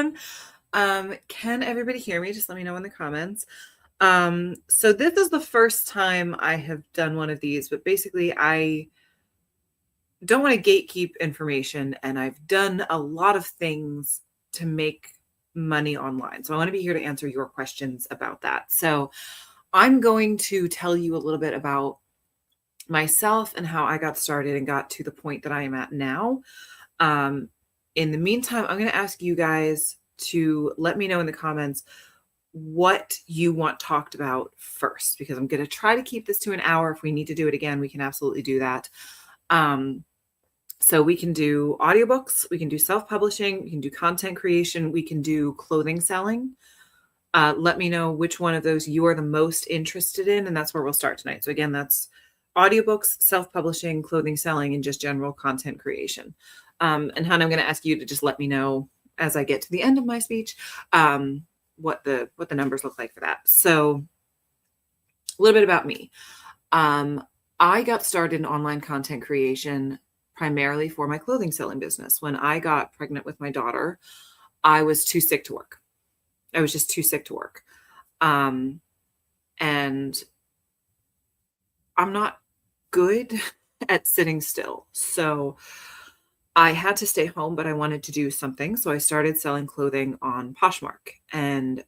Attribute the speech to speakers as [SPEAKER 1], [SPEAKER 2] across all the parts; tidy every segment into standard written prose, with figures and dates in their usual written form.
[SPEAKER 1] everyone. Can everybody hear me? Just let me know in the comments. So this is the first time I have done one of these, but basically I don't want to gatekeep information, and I've done a lot of things to make money online. So I want to be here to answer your questions about that. So I'm going to tell you a little bit about myself and how I got started and got to the point that I am at now. In the meantime, I'm going to ask you guys to let me know in the comments what you want talked about first, because I'm going to try to keep this to an hour. If we need to do it again, we can absolutely do that. So we can do audiobooks, we can do self-publishing, we can do content creation, we can do clothing selling. Let me know which one of those you are the most interested in, and that's where we'll start tonight. So again, that's audiobooks, self-publishing, clothing selling, and just general content creation. And Hannah, I'm going to ask you to just let me know as I get to the end of my speech what the numbers look like for that. So a little bit about me. I got started in online content creation primarily for my clothing selling business. When I got pregnant with my daughter, I was too sick to work. I was just too sick to work. And I'm not good at sitting still. So I had to stay home, but I wanted to do something. So I started selling clothing on Poshmark. And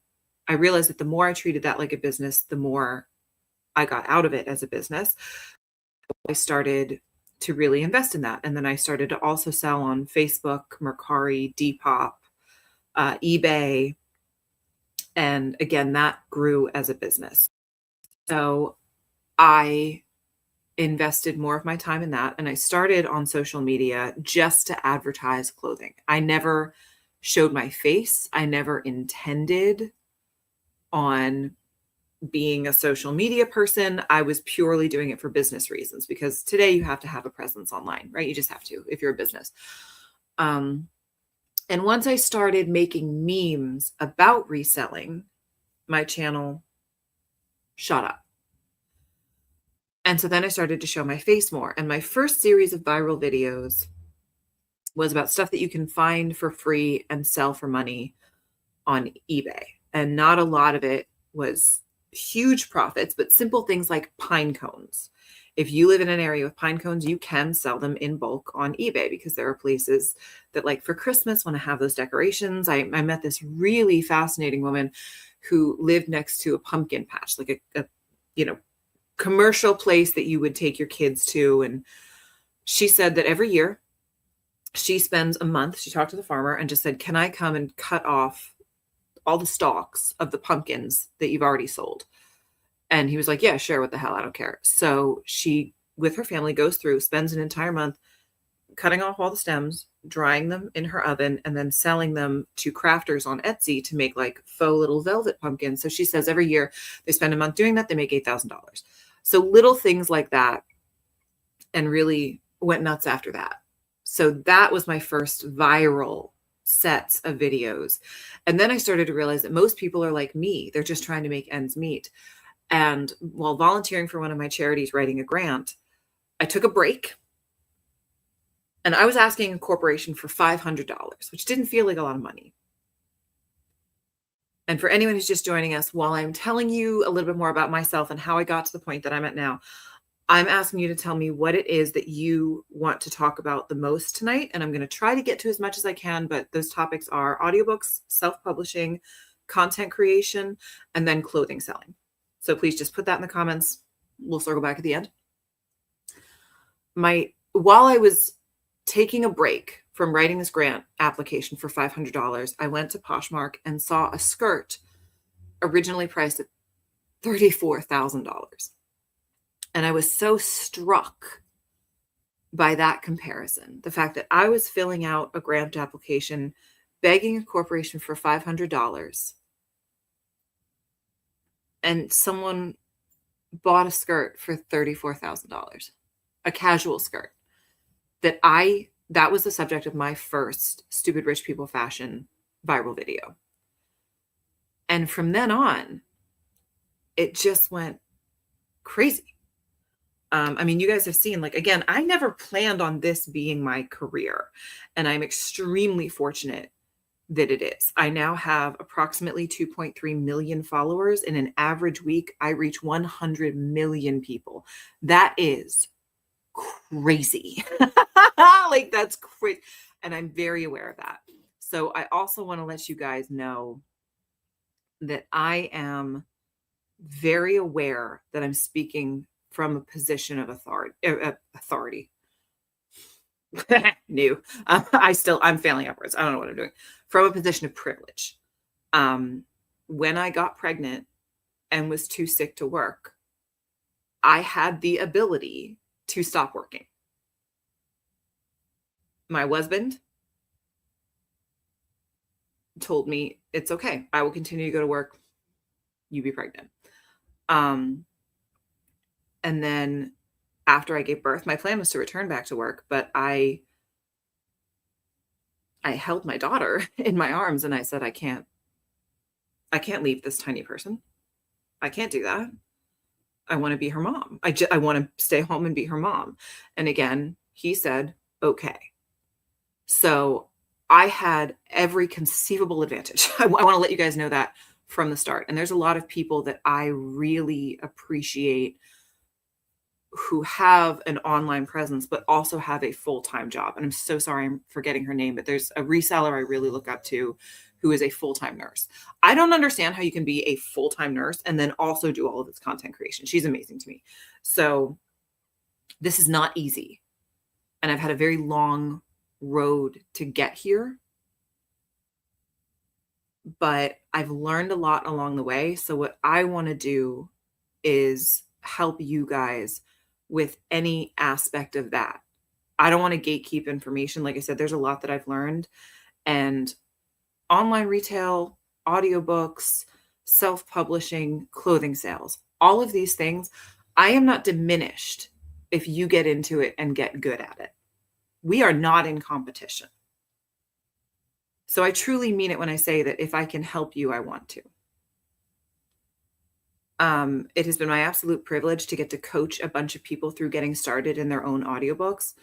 [SPEAKER 1] I realized that the more I treated that like a business, the more I got out of it as a business. I started to really invest in that. And then I started to also sell on Facebook, Mercari, Depop, eBay. And again, that grew as a business. So I invested more of my time in that. And I started on social media just to advertise clothing. I never showed my face. I never intended on being a social media person. I was purely doing it for business reasons, because today you have to have a presence online, right? You just have to if you're a business. And once I started making memes about reselling, my channel shot up. And so then I started to show my face more. And my first series of viral videos was about stuff that you can find for free and sell for money on eBay. And not a lot of it was huge profits, but simple things like pine cones. If you live in an area with pine cones, you can sell them in bulk on eBay, because there are places that, like for Christmas, want to have those decorations. I met this really fascinating woman who lived next to a pumpkin patch, like a commercial place that you would take your kids to. And she said that every year she spends a month, she talked to the farmer and just said, can I come and cut off all the stalks of the pumpkins that you've already sold? And he was like, yeah, sure. What the hell? I don't care. So she, with her family, goes through, spends an entire month cutting off all the stems, drying them in her oven, and then selling them to crafters on Etsy to make like faux little velvet pumpkins. So she says every year they spend a month doing that, they make $8,000. So little things like that, and really went nuts after that. So that was my first viral sets of videos. And then I started to realize that most people are like me. They're just trying to make ends meet. And while volunteering for one of my charities, writing a grant, I took a break. And I was asking a corporation for $500, which didn't feel like a lot of money. And for anyone who's just joining us, while I'm telling you a little bit more about myself and how I got to the point that I'm at now, I'm asking you to tell me what it is that you want to talk about the most tonight. And I'm going to try to get to as much as I can, but those topics are audiobooks, self-publishing, content creation, and then clothing selling. So please just put that in the comments. We'll circle back at the end. While I was taking a break from writing this grant application for $500, I went to Poshmark and saw a skirt originally priced at $34,000. And I was so struck by that comparison. The fact that I was filling out a grant application, begging a corporation for $500, and someone bought a skirt for $34,000, a casual skirt that was the subject of my first Stupid Rich People Fashion viral video. And from then on, it just went crazy. You guys have seen, again, I never planned on this being my career. And I'm extremely fortunate that it is. I now have approximately 2.3 million followers. In an average week, I reach 100 million people. That is crazy. Like, that's crazy. And I'm very aware of that. So I also want to let you guys know that I am very aware that I'm speaking from a position of authority. New. I'm failing upwards. I don't know what I'm doing. From a position of privilege. When I got pregnant and was too sick to work, I had the ability to stop working. My husband told me, it's okay. I will continue to go to work. You be pregnant. And then after I gave birth, my plan was to return back to work, but I held my daughter in my arms and I said, I can't leave this tiny person. I can't do that. I want to be her mom. I want to stay home and be her mom. And again, he said, okay. So I had every conceivable advantage. I want to let you guys know that from the start. And there's a lot of people that I really appreciate who have an online presence, but also have a full-time job. And I'm so sorry I'm forgetting her name, but there's a reseller I really look up to who is a full-time nurse. I don't understand how you can be a full-time nurse and then also do all of this content creation. She's amazing to me. So this is not easy. And I've had a very long road to get here. But I've learned a lot along the way. So what I want to do is help you guys with any aspect of that. I don't want to gatekeep information. Like I said, there's a lot that I've learned, and online retail, audiobooks, self-publishing, clothing sales, all of these things, I am not diminished if you get into it and get good at it. We are not in competition. So I truly mean it when I say that if I can help you, I want to. It has been my absolute privilege to get to coach a bunch of people through getting started in their own audiobooks.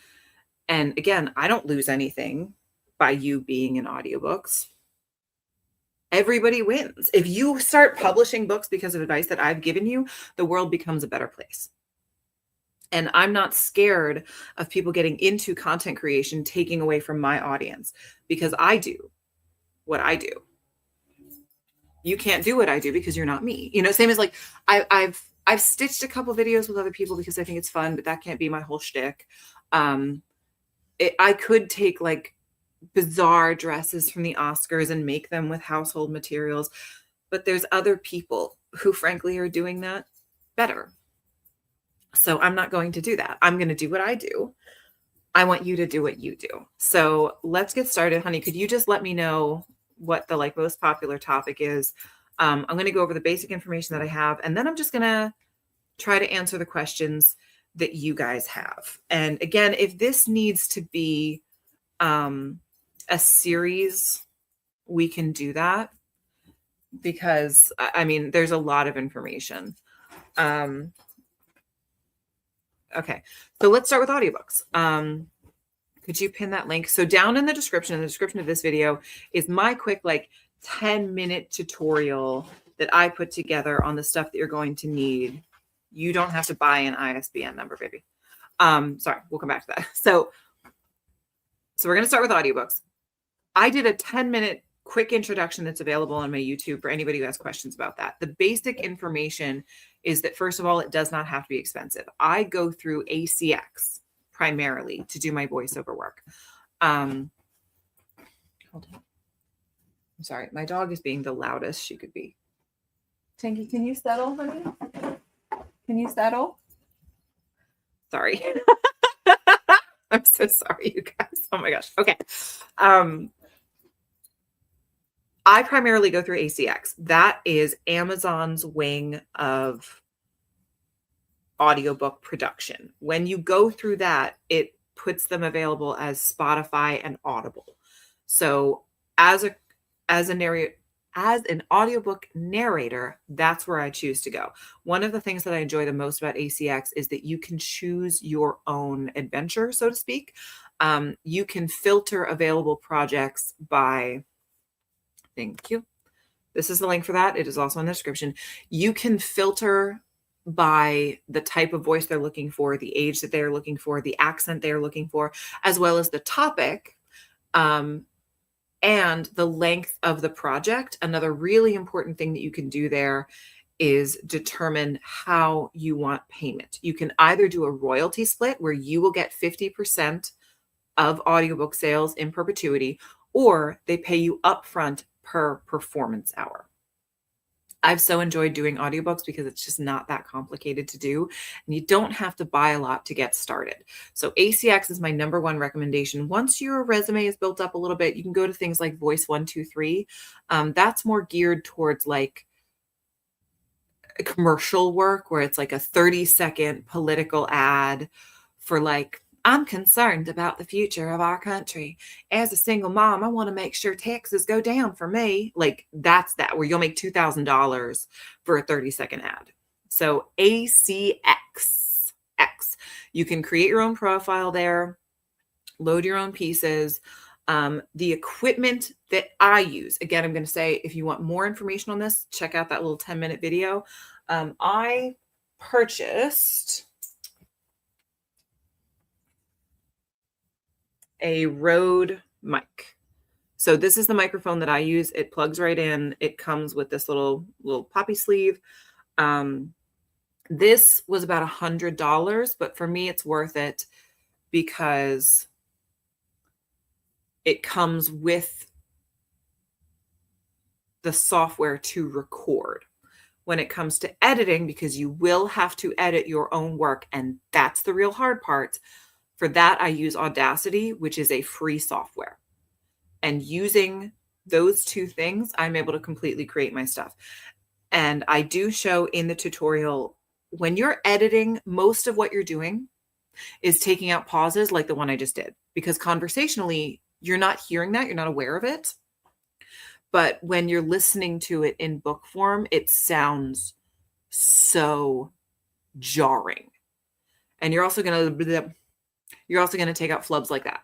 [SPEAKER 1] And again, I don't lose anything by you being in audiobooks. Everybody wins. If you start publishing books because of advice that I've given you, the world becomes a better place. And I'm not scared of people getting into content creation, taking away from my audience, because I do what I do. You can't do what I do because you're not me. Same as like I've stitched a couple videos with other people because I think it's fun, but that can't be my whole shtick. I could take like bizarre dresses from the Oscars and make them with household materials, but there's other people who frankly are doing that better. So I'm not going to do that. I'm going to do what I do. I want you to do what you do. So let's get started, honey. Could you just let me know what the most popular topic is? I'm going to go over the basic information that I have, and then I'm just going to try to answer the questions that you guys have. And again, if this needs to be a series, we can do that, because I mean, there's a lot of information. Okay, so let's start with audiobooks. Could you pin that link? So down in the description of this video is my quick 10-minute tutorial that I put together on the stuff that you're going to need. You don't have to buy an ISBN number, baby. Sorry, we'll come back to that. So we're going to start with audiobooks. I did a 10-minute quick introduction that's available on my YouTube for anybody who has questions about that. The basic information is that, first of all, it does not have to be expensive. I go through ACX primarily to do my voiceover work. Hold on. I'm sorry. My dog is being the loudest she could be. Tinky, can you settle, honey? Can you settle? Sorry. I'm so sorry, you guys. Oh my gosh. Okay. I primarily go through ACX. That is Amazon's wing of audiobook production. When you go through that, it puts them available as Spotify and Audible. So as an audiobook narrator, that's where I choose to go. One of the things that I enjoy the most about ACX is that you can choose your own adventure, so to speak. You can filter available projects by Thank you. This is the link for that. It is also in the description. You can filter by the type of voice they're looking for, the age that they're looking for, the accent they're looking for, as well as the topic, and the length of the project. Another really important thing that you can do there is determine how you want payment. You can either do a royalty split where you will get 50% of audiobook sales in perpetuity, or they pay you upfront per performance hour. I've so enjoyed doing audiobooks because it's just not that complicated to do, and you don't have to buy a lot to get started. So ACX is my number one recommendation. Once your resume is built up a little bit, you can go to things like Voice 123. That's more geared towards like commercial work where it's like a 30-second political ad for like, I'm concerned about the future of our country. As a single mom, I want to make sure taxes go down for me. Like that's that where you'll make $2,000 for a 30-second ad. So ACX. You can create your own profile there, load your own pieces. The equipment that I use, again, I'm going to say, if you want more information on this, check out that little 10-minute video. I purchased a Rode mic. So this is the microphone that I use. It plugs right in. It comes with this little poppy sleeve. This was about $100, but for me, it's worth it because it comes with the software to record. When it comes to editing, because you will have to edit your own work, and that's the real hard part. For that, I use Audacity, which is a free software. And using those two things, I'm able to completely create my stuff. And I do show in the tutorial, when you're editing, most of what you're doing is taking out pauses like the one I just did. Because conversationally, you're not hearing that, you're not aware of it. But when you're listening to it in book form, it sounds so jarring. And you're also going to take out flubs like that.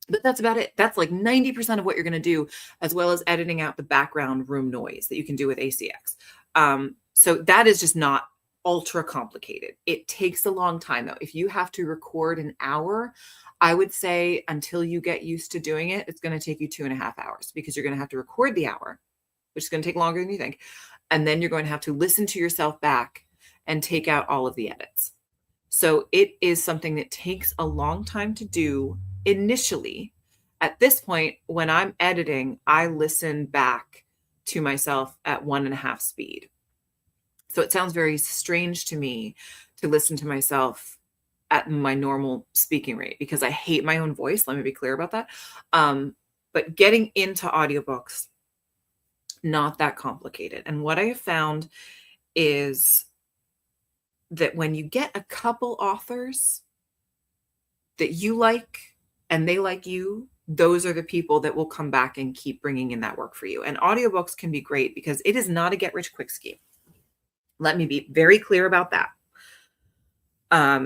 [SPEAKER 1] But that's about it. That's like 90% of what you're going to do, as well as editing out the background room noise that you can do with ACX. So that is just not ultra complicated. It takes a long time though. If you have to record an hour, I would say until you get used to doing it, it's going to take you 2.5 hours because you're going to have to record the hour, which is going to take longer than you think. And then you're going to have to listen to yourself back and take out all of the edits. So it is something that takes a long time to do initially. At this point, when I'm editing, I listen back to myself at 1.5 speed. So it sounds very strange to me to listen to myself at my normal speaking rate because I hate my own voice. Let me be clear about that. But getting into audiobooks, not that complicated. And what I have found is that when you get a couple authors that you like and they like you, those are the people that will come back and keep bringing in that work for you. And audiobooks can be great because it is not a get-rich-quick scheme. Let me be very clear about that.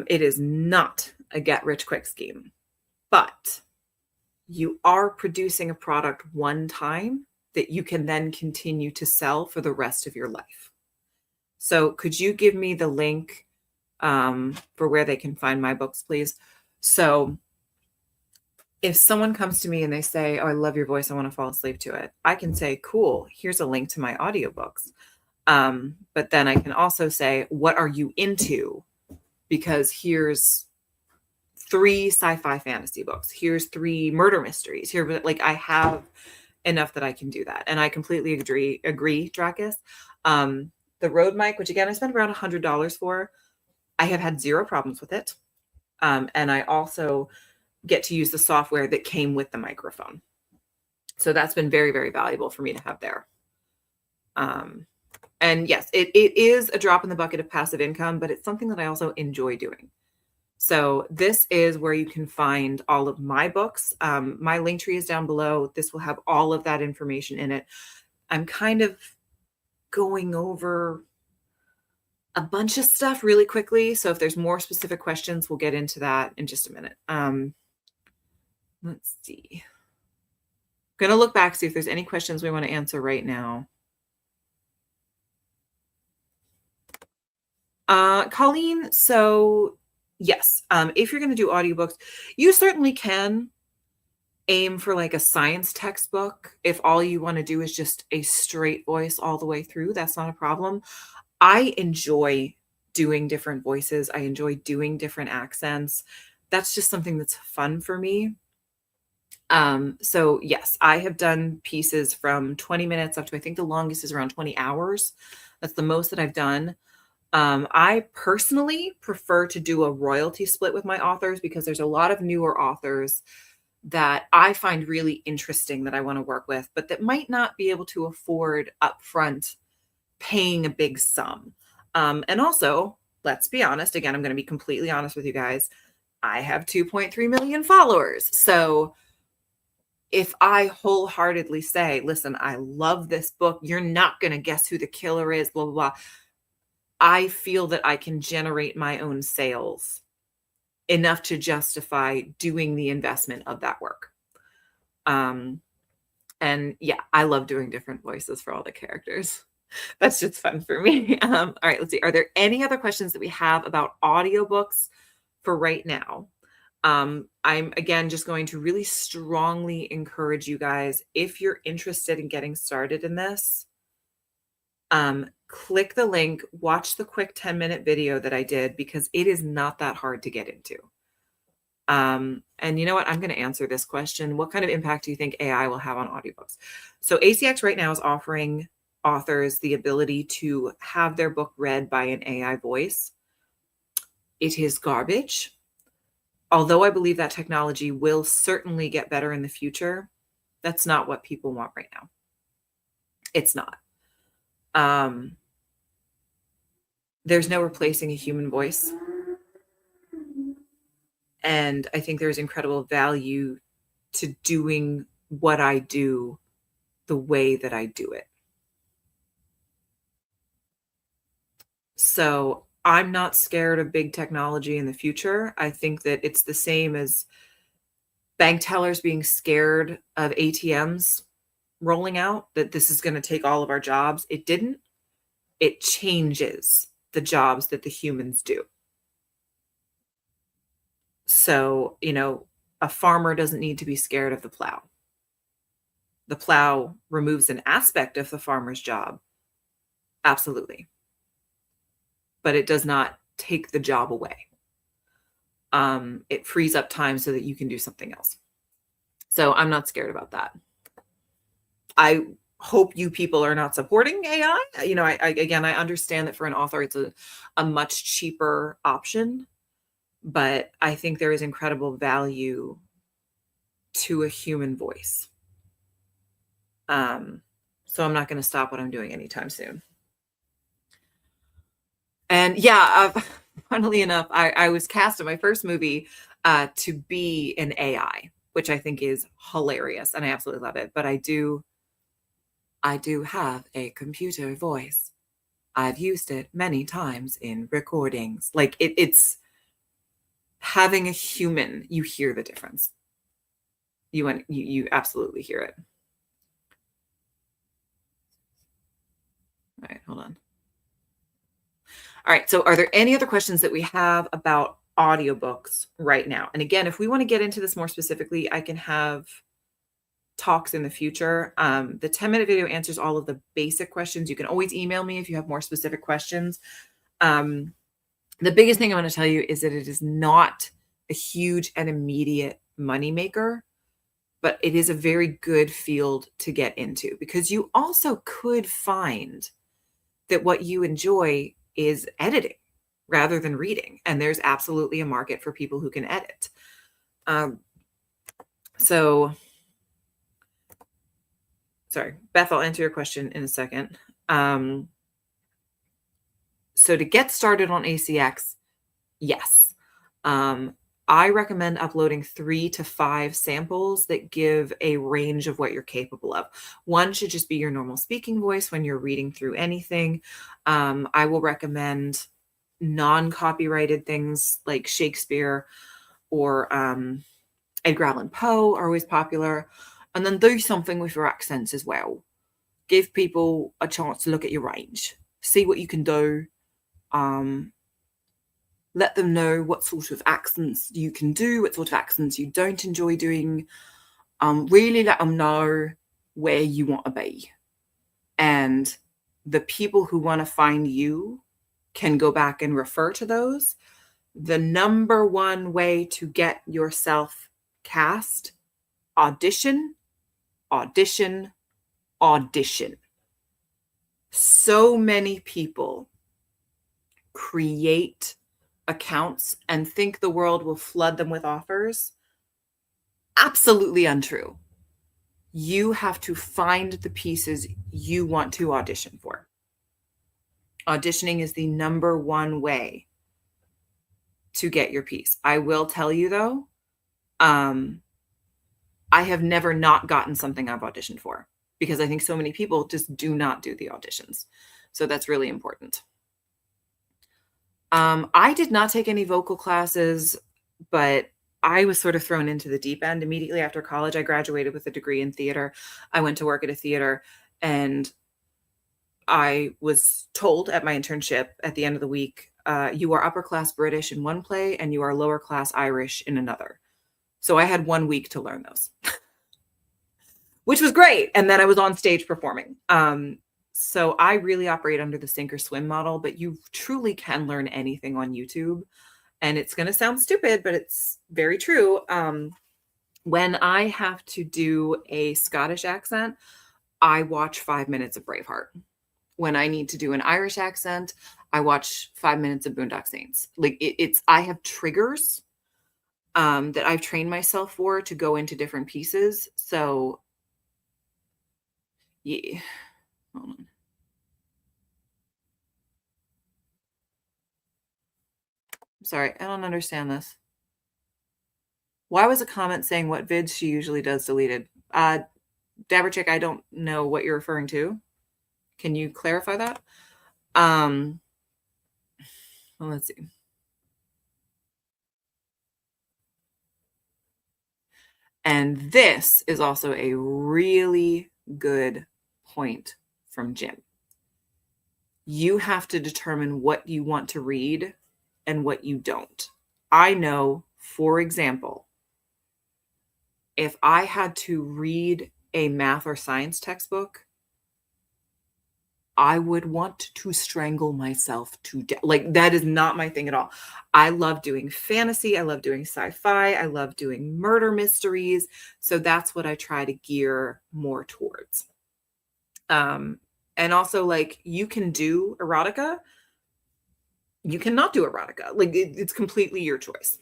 [SPEAKER 1] It is not a get-rich-quick scheme, but you are producing a product one time that you can then continue to sell for the rest of your life. So could you give me the link for where they can find my books, please? So if someone comes to me and they say, oh, I love your voice, I want to fall asleep to it, I can say, cool, here's a link to my audiobooks. But then I can also say, what are you into? Because here's 3 sci-fi fantasy books. Here's 3 murder mysteries. Here, like I have enough that I can do that. And I completely agree, Dracus. The Rode mic, which again, I spent around $100 for, I have had 0 problems with it. And I also get to use the software that came with the microphone. So that's been very, very valuable for me to have there. And yes, it is a drop in the bucket of passive income, but it's something that I also enjoy doing. So this is where you can find all of my books. My link tree is down below. This will have all of that information in it. I'm kind of going over a bunch of stuff really quickly. So if there's more specific questions, we'll get into that in just a minute. Let's see. Gonna look back, see if there's any questions we wanna answer right now. Colleen, so yes, if you're gonna do audiobooks, you certainly can aim for like a science textbook. If all you wanna do is just a straight voice all the way through, that's not a problem. I enjoy doing different voices. I enjoy doing different accents. That's just something that's fun for me. So yes, I have done pieces from 20 minutes up to I think the longest is around 20 hours. That's the most that I've done. I personally prefer to do a royalty split with my authors because there's a lot of newer authors that I find really interesting that I want to work with, but that might not be able to afford upfront paying a big sum. And also, let's be honest, again, I'm going to be completely honest with you guys. I have 2.3 million followers. So if I wholeheartedly say, listen, I love this book, you're not going to guess who the killer is, blah, blah, blah. I feel that I can generate my own sales enough to justify doing the investment of that work. And yeah, I love doing different voices for all the characters. That's just fun for me. All right, let's see. Are there any other questions that we have about audiobooks for right now? I'm again just going to really strongly encourage you guys, if you're interested in getting started in this, click the link, watch the quick 10-minute video that I did because it is not that hard to get into. And you know what? I'm going to answer this question. What kind of impact do you think AI will have on audiobooks? So ACX right now is offering authors the ability to have their book read by an AI voice. It is garbage. Although I believe that technology will certainly get better in the future, that's not what people want right now. It's not. There's no replacing a human voice. And I think there's incredible value to doing what I do the way that I do it. So I'm not scared of big technology in the future. I think that it's the same as bank tellers being scared of ATMs rolling out, that this is going to take all of our jobs. It didn't. It changes the jobs that the humans do. So, a farmer doesn't need to be scared of the plow. The plow removes an aspect of the farmer's job. Absolutely. But it does not take the job away. It frees up time so that you can do something else. So I'm not scared about that. I hope you people are not supporting AI. I understand that for an author, it's a much cheaper option, but I think there is incredible value to a human voice. So I'm not going to stop what I'm doing anytime soon. And yeah, funnily enough, I was cast in my first movie to be an AI, which I think is hilarious, and I absolutely love it. But I do have a computer voice. I've used it many times in recordings. Like it's having a human. You hear the difference. You absolutely hear it. All right, hold on. All right, so are there any other questions that we have about audiobooks right now? And again, if we want to get into this more specifically, I can have talks in the future. The 10-minute video answers all of the basic questions. You can always email me if you have more specific questions. The biggest thing I want to tell you is that it is not a huge and immediate moneymaker, but it is a very good field to get into because you also could find that what you enjoy is editing rather than reading. And there's absolutely a market for people who can edit. Sorry, Beth, I'll answer your question in a second. So to get started on ACX, yes. I recommend uploading 3 to 5 samples that give a range of what you're capable of. One should just be your normal speaking voice when you're reading through anything. I will recommend non-copyrighted things like Shakespeare or Edgar Allan Poe are always popular. And then do something with your accents as well. Give people a chance to look at your range, see what you can do. Um, Let them know what sort of accents you can do, what sort of accents you don't enjoy doing. Really let them know where you want to be. And the people who want to find you can go back and refer to those. The number one way to get yourself cast: audition, audition, audition. So many people create accounts and think the world will flood them with offers. Absolutely untrue. You have to find the pieces you want to audition for. Auditioning is the number one way to get your piece. I will tell you though, I have never not gotten something I've auditioned for, because I think so many people just do not do the auditions. So that's really important. I did not take any vocal classes, but I was sort of thrown into the deep end immediately after college. I graduated with a degree in theater. I went to work at a theater, and I was told at my internship at the end of the week, you are upper class British in one play and you are lower class Irish in another. So I had 1 week to learn those, which was great. And then I was on stage performing. So I really operate under the sink or swim model, but you truly can learn anything on YouTube. And it's going to sound stupid, but it's very true. When I have to do a Scottish accent, I watch 5 minutes of Braveheart. When I need to do an Irish accent, I watch 5 minutes of Boondock Saints. Like I have triggers that I've trained myself for to go into different pieces. So yeah. Hold on. I'm sorry, I don't understand this. Why was a comment saying what vids she usually does deleted? Daberchick, I don't know what you're referring to. Can you clarify that? Well, let's see. And this is also a really good point from Jim. You have to determine what you want to read and what you don't. I know, for example, if I had to read a math or science textbook, I would want to strangle myself to death. Like, that is not my thing at all. I love doing fantasy. I love doing sci-fi. I love doing murder mysteries. So that's what I try to gear more towards. And also, like, you can do erotica. You cannot do erotica. Like, it's completely your choice.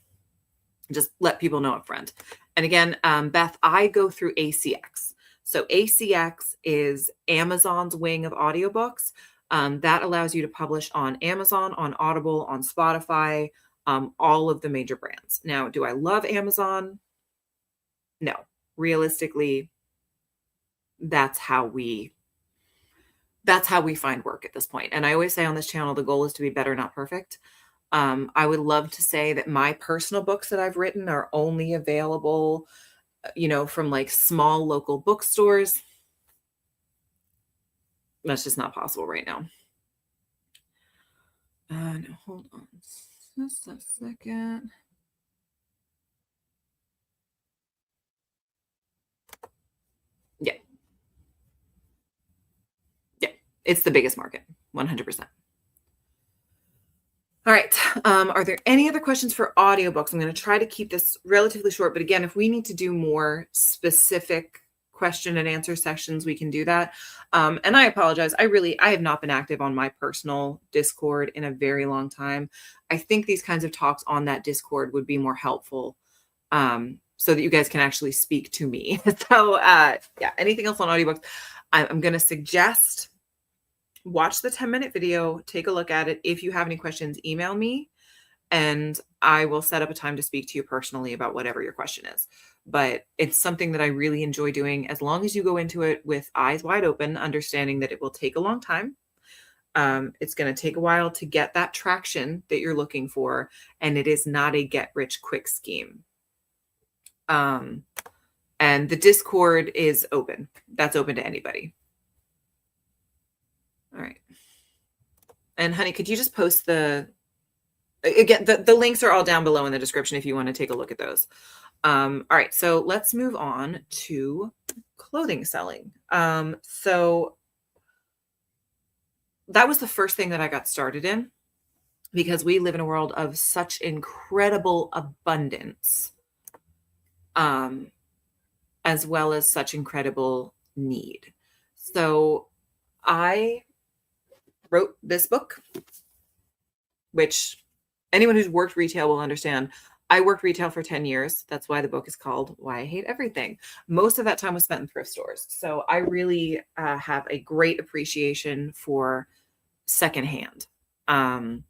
[SPEAKER 1] Just let people know up front. And again, Beth, I go through ACX. So ACX is Amazon's wing of audiobooks. That allows you to publish on Amazon, on Audible, on Spotify, all of the major brands. Now, do I love Amazon? No. Realistically, that's how we find work at this point. And I always say on this channel, the goal is to be better, not perfect. I would love to say that my personal books that I've written are only available, from like small local bookstores. That's just not possible right now. No, hold on just a second. Yeah. Yeah. It's the biggest market, 100%. All right. Are there any other questions for audiobooks? I'm going to try to keep this relatively short, but again, if we need to do more specific question and answer sessions, we can do that. And I apologize. I have not been active on my personal Discord in a very long time. I think these kinds of talks on that Discord would be more helpful, so that you guys can actually speak to me. So yeah, anything else on audiobooks? I'm going to suggest watch the 10-minute video, take a look at it. If you have any questions, email me and I will set up a time to speak to you personally about whatever your question is. But it's something that I really enjoy doing, as long as you go into it with eyes wide open, understanding that it will take a long time. It's going to take a while to get that traction that you're looking for, and it is not a get rich quick scheme. And the Discord is open. That's open to anybody. All right. And honey, could you just post again, the links are all down below in the description if you want to take a look at those. All right, so let's move on to clothing selling. So that was the first thing that I got started in because we live in a world of such incredible abundance, as well as such incredible need. So I wrote this book, which anyone who's worked retail will understand. I worked retail for 10 years. That's why the book is called Why I Hate Everything. Most of that time was spent in thrift stores. So I really have a great appreciation for secondhand. And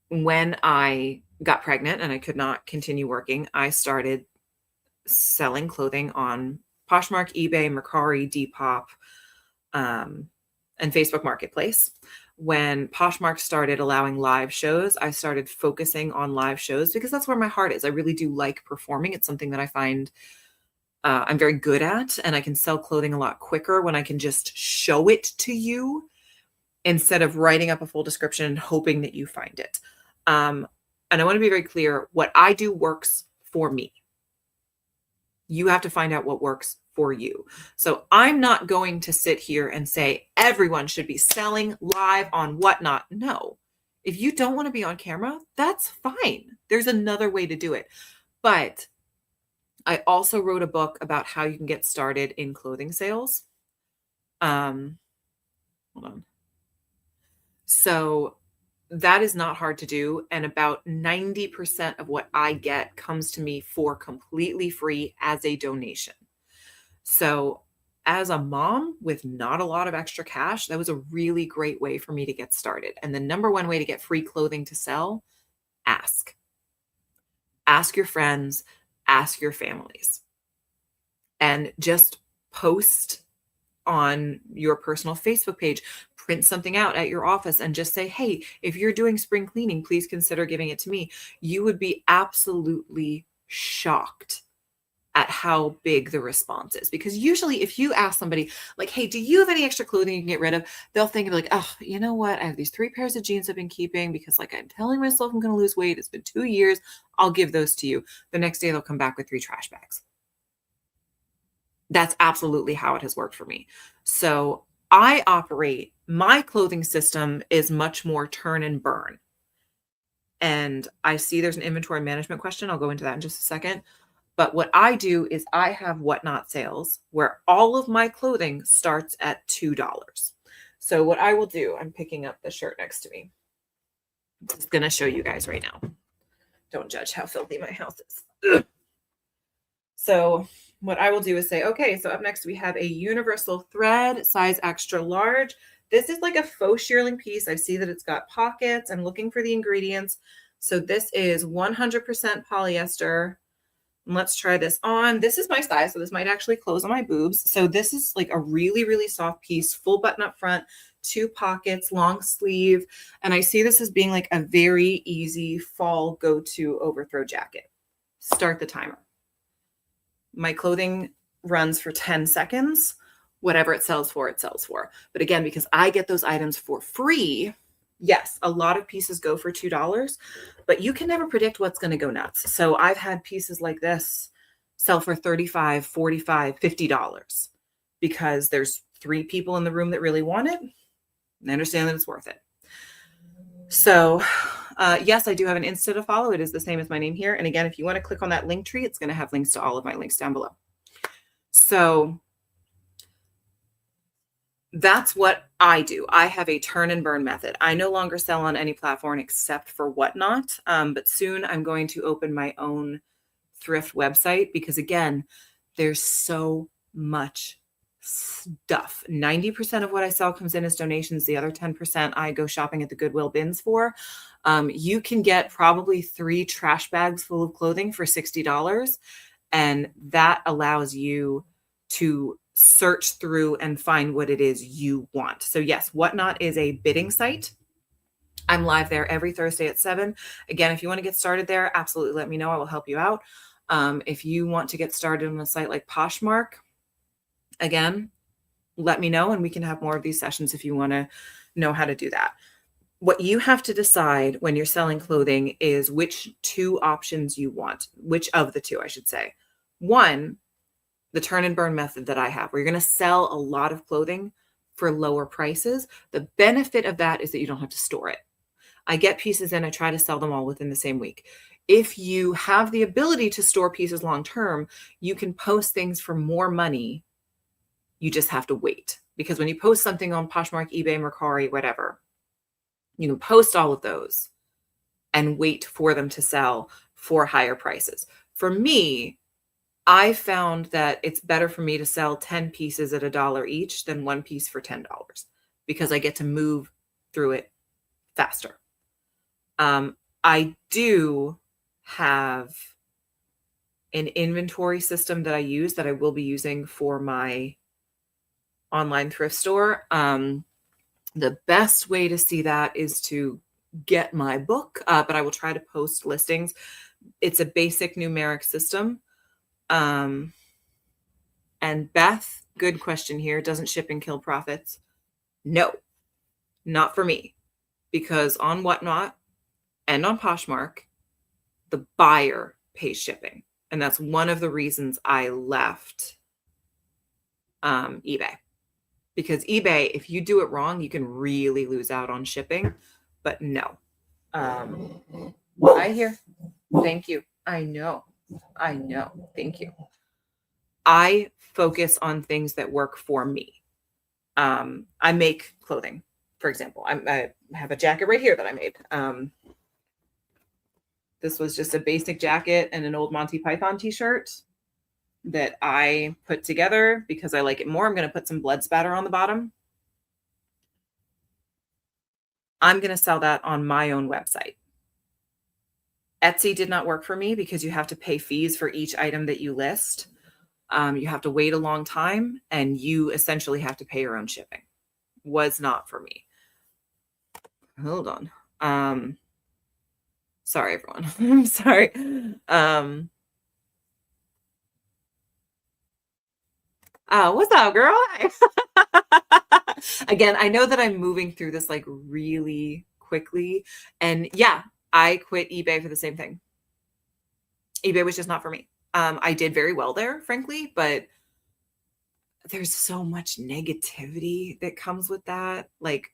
[SPEAKER 1] when I got pregnant and I could not continue working, I started selling clothing on Poshmark, eBay, Mercari, Depop, and Facebook Marketplace. When Poshmark started allowing live shows, I started focusing on live shows because that's where my heart is. I really do like performing. It's something that I find I'm very good at, and I can sell clothing a lot quicker when I can just show it to you instead of writing up a full description and hoping that you find it. And I want to be very clear, what I do works for me. You have to find out what works for you. So I'm not going to sit here and say everyone should be selling live on Whatnot. No. If you don't want to be on camera, that's fine. There's another way to do it. But I also wrote a book about how you can get started in clothing sales. Hold on. So that is not hard to do. And about 90% of what I get comes to me for completely free as a donation. So as a mom with not a lot of extra cash, that was a really great way for me to get started. And the number one way to get free clothing to sell, ask. Ask your friends, ask your families. And just post on your personal Facebook page, print something out at your office and just say, hey, if you're doing spring cleaning, please consider giving it to me. You would be absolutely shocked at how big the response is. Because usually if you ask somebody like, hey, do you have any extra clothing you can get rid of? They'll think like, oh, you know what? I have these 3 pairs of jeans I've been keeping because like I'm telling myself I'm going to lose weight. It's been 2 years. I'll give those to you. The next day they'll come back with 3 trash bags. That's absolutely how it has worked for me. So I operate, my clothing system is much more turn and burn. And I see there's an inventory management question. I'll go into that in just a second. But what I do is I have Whatnot sales where all of my clothing starts at $2. So what I will do, I'm picking up the shirt next to me. I'm just going to show you guys right now. Don't judge how filthy my house is. Ugh. So what I will do is say, okay, so up next we have a universal thread, size extra large. This is like a faux shearling piece. I see that it's got pockets. I'm looking for the ingredients. So this is 100% polyester. And let's try this on. This is my size, so this might actually close on my boobs. So this is like a really, really soft piece, full button up front, 2 pockets, long sleeve. And I see this as being like a very easy fall go-to overthrow jacket. Start the timer. My clothing runs for 10 seconds. Whatever it sells for, it sells for. But again, because I get those items for free, yes, a lot of pieces go for $2, but you can never predict what's going to go nuts. So I've had pieces like this sell for $35, $45, $50 because there's 3 people in the room that really want it. And I understand that it's worth it. So yes, I do have an Insta to follow. It is the same as my name here. And again, if you want to click on that link tree, it's going to have links to all of my links down below. So that's what I do. I have a turn and burn method. I no longer sell on any platform except for Whatnot. But soon I'm going to open my own thrift website because again, there's so much stuff. 90% of what I sell comes in as donations. The other 10% I go shopping at the Goodwill bins for. You can get probably 3 trash bags full of clothing for $60. And that allows you to search through and find what it is you want. So yes, Whatnot is a bidding site. I'm live there every Thursday at 7. Again, if you want to get started there, absolutely let me know. I will help you out. If you want to get started on a site like Poshmark, again, let me know and we can have more of these sessions if you want to know how to do that. What you have to decide when you're selling clothing is which two options you want, which of the two, I should say. One, the turn and burn method that I have, where you're going to sell a lot of clothing for lower prices. The benefit of that is that you don't have to store it. I get pieces in, I try to sell them all within the same week. If you have the ability to store pieces long term, you can post things for more money. You just have to wait. Because when you post something on Poshmark, eBay, Mercari, whatever, you can post all of those and wait for them to sell for higher prices. For me, I found that it's better for me to sell 10 pieces at $1 each than one piece for $10 because I get to move through it faster. I do have an inventory system that I use that I will be using for my online thrift store. The best way to see that is to get my book, but I will try to post listings. It's a basic numeric system. And Beth, good question here. Doesn't shipping kill profits? No, not for me. Because on Whatnot and on Poshmark, the buyer pays shipping. And that's one of the reasons I left eBay. Because eBay, if you do it wrong, you can really lose out on shipping. But no. I hear. Thank you. I know. Thank you. I focus on things that work for me. I make clothing, for example. I have a jacket right here that I made. This was just a basic jacket and an old Monty Python t-shirt that I put together because I like it more. I'm going to put some blood spatter on the bottom. I'm going to sell that on my own website. Etsy did not work for me because you have to pay fees for each item that you list. You have to wait a long time and you essentially have to pay your own shipping. Was not for me. Hold on. Sorry, everyone. I'm sorry. What's up, girl? Again, I know that I'm moving through this like really quickly. And yeah, I quit eBay for the same thing. eBay was just not for me. I did very well there, frankly, but there's so much negativity that comes with that. Like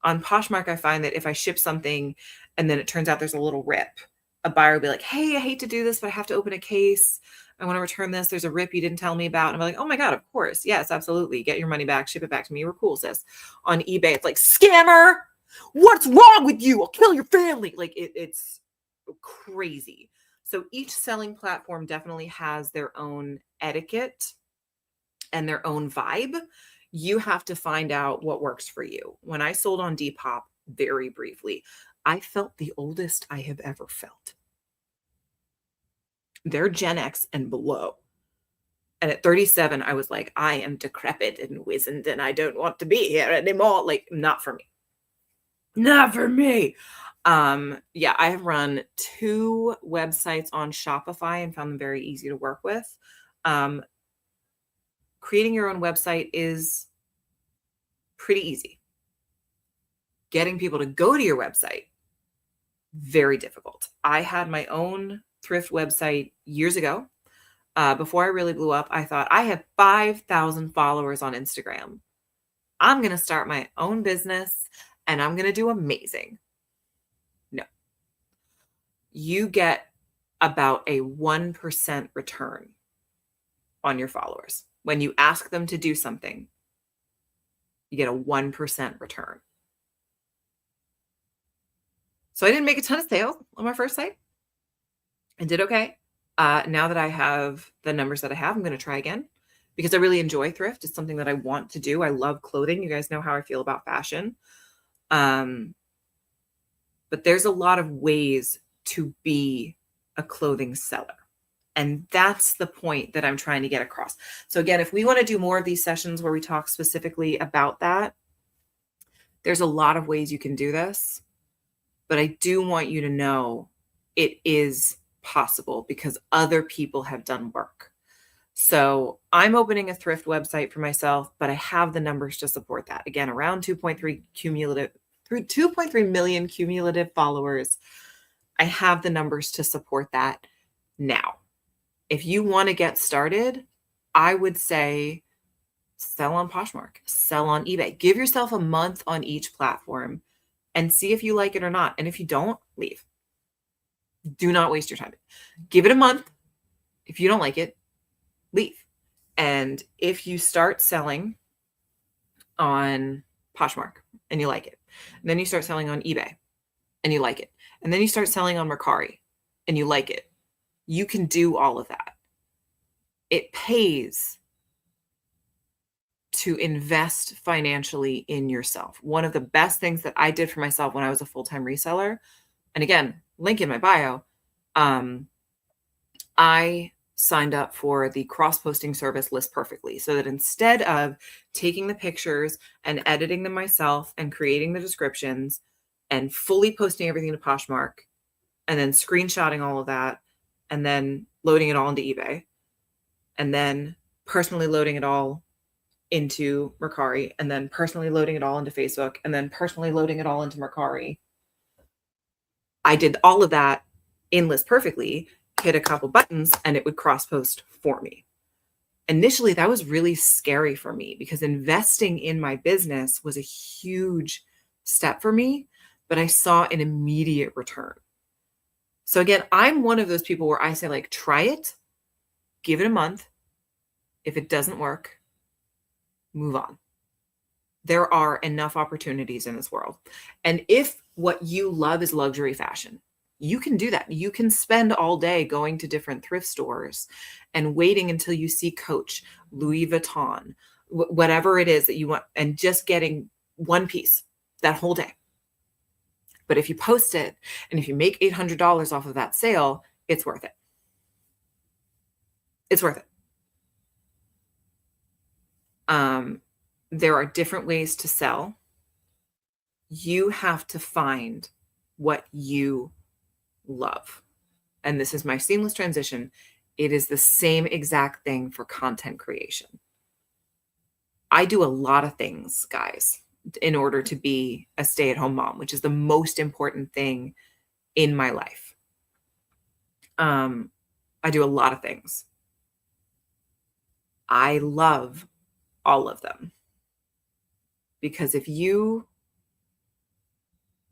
[SPEAKER 1] on Poshmark, I find that if I ship something and then it turns out there's a little rip, a buyer will be like, hey, I hate to do this, but I have to open a case. I want to return this. There's a rip you didn't tell me about. And I'm like, oh my God, of course. Yes, absolutely. Get your money back. Ship it back to me. We're cool, sis. On eBay, it's like, scammer. What's wrong with you? I'll kill your family. Like it's crazy. So each selling platform definitely has their own etiquette and their own vibe. You have to find out what works for you. When I sold on Depop, very briefly, I felt the oldest I have ever felt. They're Gen X and below. And at 37, I was like, I am decrepit and wizened and I don't want to be here anymore. Like, not for me. Not for me. Yeah, I have run 2 websites on Shopify and found them very easy to work with. Creating your own website is pretty easy. Getting people to go to your website, very difficult. I had my own thrift website years ago. Before I really blew up, I thought I have 5,000 followers on Instagram. I'm going to start my own business and I'm going to do amazing. No. You get about a 1% return on your followers. When you ask them to do something, you get a 1% return. So I didn't make a ton of sales on my first site. I did okay. Now that I have the numbers that I have, I'm going to try again because I really enjoy thrift. It's something that I want to do. I love clothing. You guys know how I feel about fashion. But there's a lot of ways to be a clothing seller. And that's the point that I'm trying to get across. So again, if we want to do more of these sessions where we talk specifically about that, There's a lot of ways you can do this, but I do want you to know it is possible because other people have done work. So I'm opening a thrift website for myself, but I have the numbers to support that. Again, around 2.3 million cumulative followers. I have the numbers to support that now. If you want to get started, I would say sell on Poshmark, sell on eBay. Give yourself a month on each platform and see if you like it or not. And if you don't, leave. Do not waste your time. Give it a month. If you don't like it, leave. And if you start selling on Poshmark and you like it, and then you start selling on eBay and you like it, and then you start selling on Mercari and you like it, you can do all of that. It pays to invest financially in yourself. One of the best things that I did for myself when I was a full-time reseller, and again, link in my bio, I signed up for the cross-posting service List Perfectly, so that instead of taking the pictures and editing them myself and creating the descriptions and fully posting everything to Poshmark and then screenshotting all of that and then loading it all into eBay and then personally loading it all into Mercari and then personally loading it all into Facebook and then personally loading it all into Mercari. I did all of that in List Perfectly, hit a couple buttons, and it would cross-post for me. Initially, that was really scary for me because investing in my business was a huge step for me, but I saw an immediate return. So again, I'm one of those people where I say, like, try it, give it a month. If it doesn't work, move on. There are enough opportunities in this world. And if what you love is luxury fashion, you can do that. You can spend all day going to different thrift stores and waiting until you see Coach, Louis Vuitton, whatever it is that you want, and just getting one piece that whole day. But if you post it and if you make $800 off of that sale, it's worth it. It's worth it. There are different ways to sell. You have to find what you love. And this is my seamless transition. It is the same exact thing for content creation. I do a lot of things, guys, in order to be a stay-at-home mom, which is the most important thing in my life. I do a lot of things. I love all of them. Because if you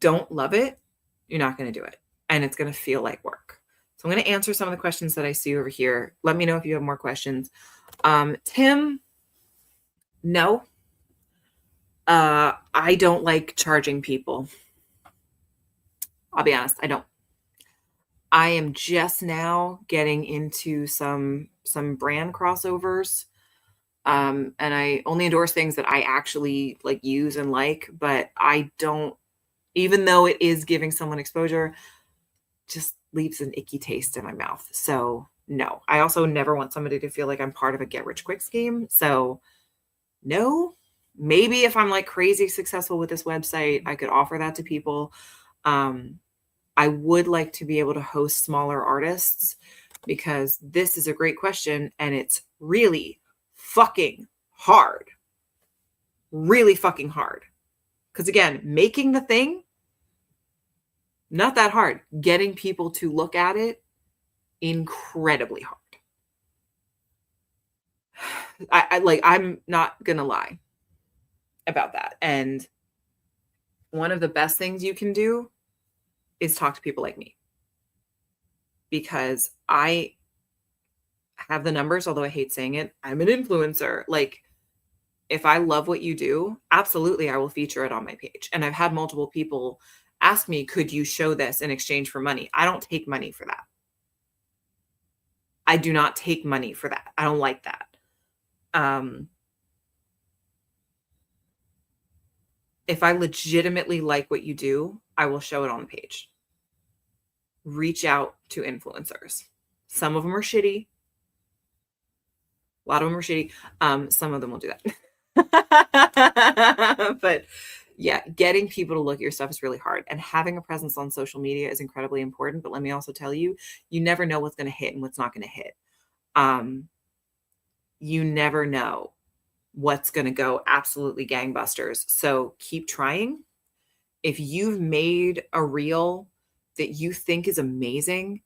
[SPEAKER 1] don't love it, you're not going to do it. And it's going to feel like work. So I'm going to answer some of the questions that I see over here. Let me know if you have more questions. Tim, no. I don't like charging people. I'll be honest, I don't. I am just now getting into some brand crossovers. And I only endorse things that I actually like use and like, but I don't, even though it is giving someone exposure, just leaves an icky taste in my mouth. So no, I also never want somebody to feel like I'm part of a get rich quick scheme. So no, maybe if I'm like crazy successful with this website, I could offer that to people. I would like to be able to host smaller artists because this is a great question and it's really fucking hard. Really fucking hard. Because again, making the thing, not that hard. Getting people to look at it, incredibly hard. I'm not going to lie about that. And one of the best things you can do is talk to people like me. Because I have the numbers, although I hate saying it. I'm an influencer. Like, if I love what you do, absolutely, I will feature it on my page. And I've had multiple people ask me, could you show this in exchange for money? I don't take money for that. I do not take money for that. I don't like that. If I legitimately like what you do, I will show it on the page. Reach out to influencers. Some of them are shitty. A lot of them are shitty. Some of them will do that. But Yeah, getting people to look at your stuff is really hard, and having a presence on social media is incredibly important, but let me also tell you, you never know what's gonna hit and what's not gonna hit. Um, you never know what's gonna go absolutely gangbusters, so keep trying. If you've made a reel that you think is amazing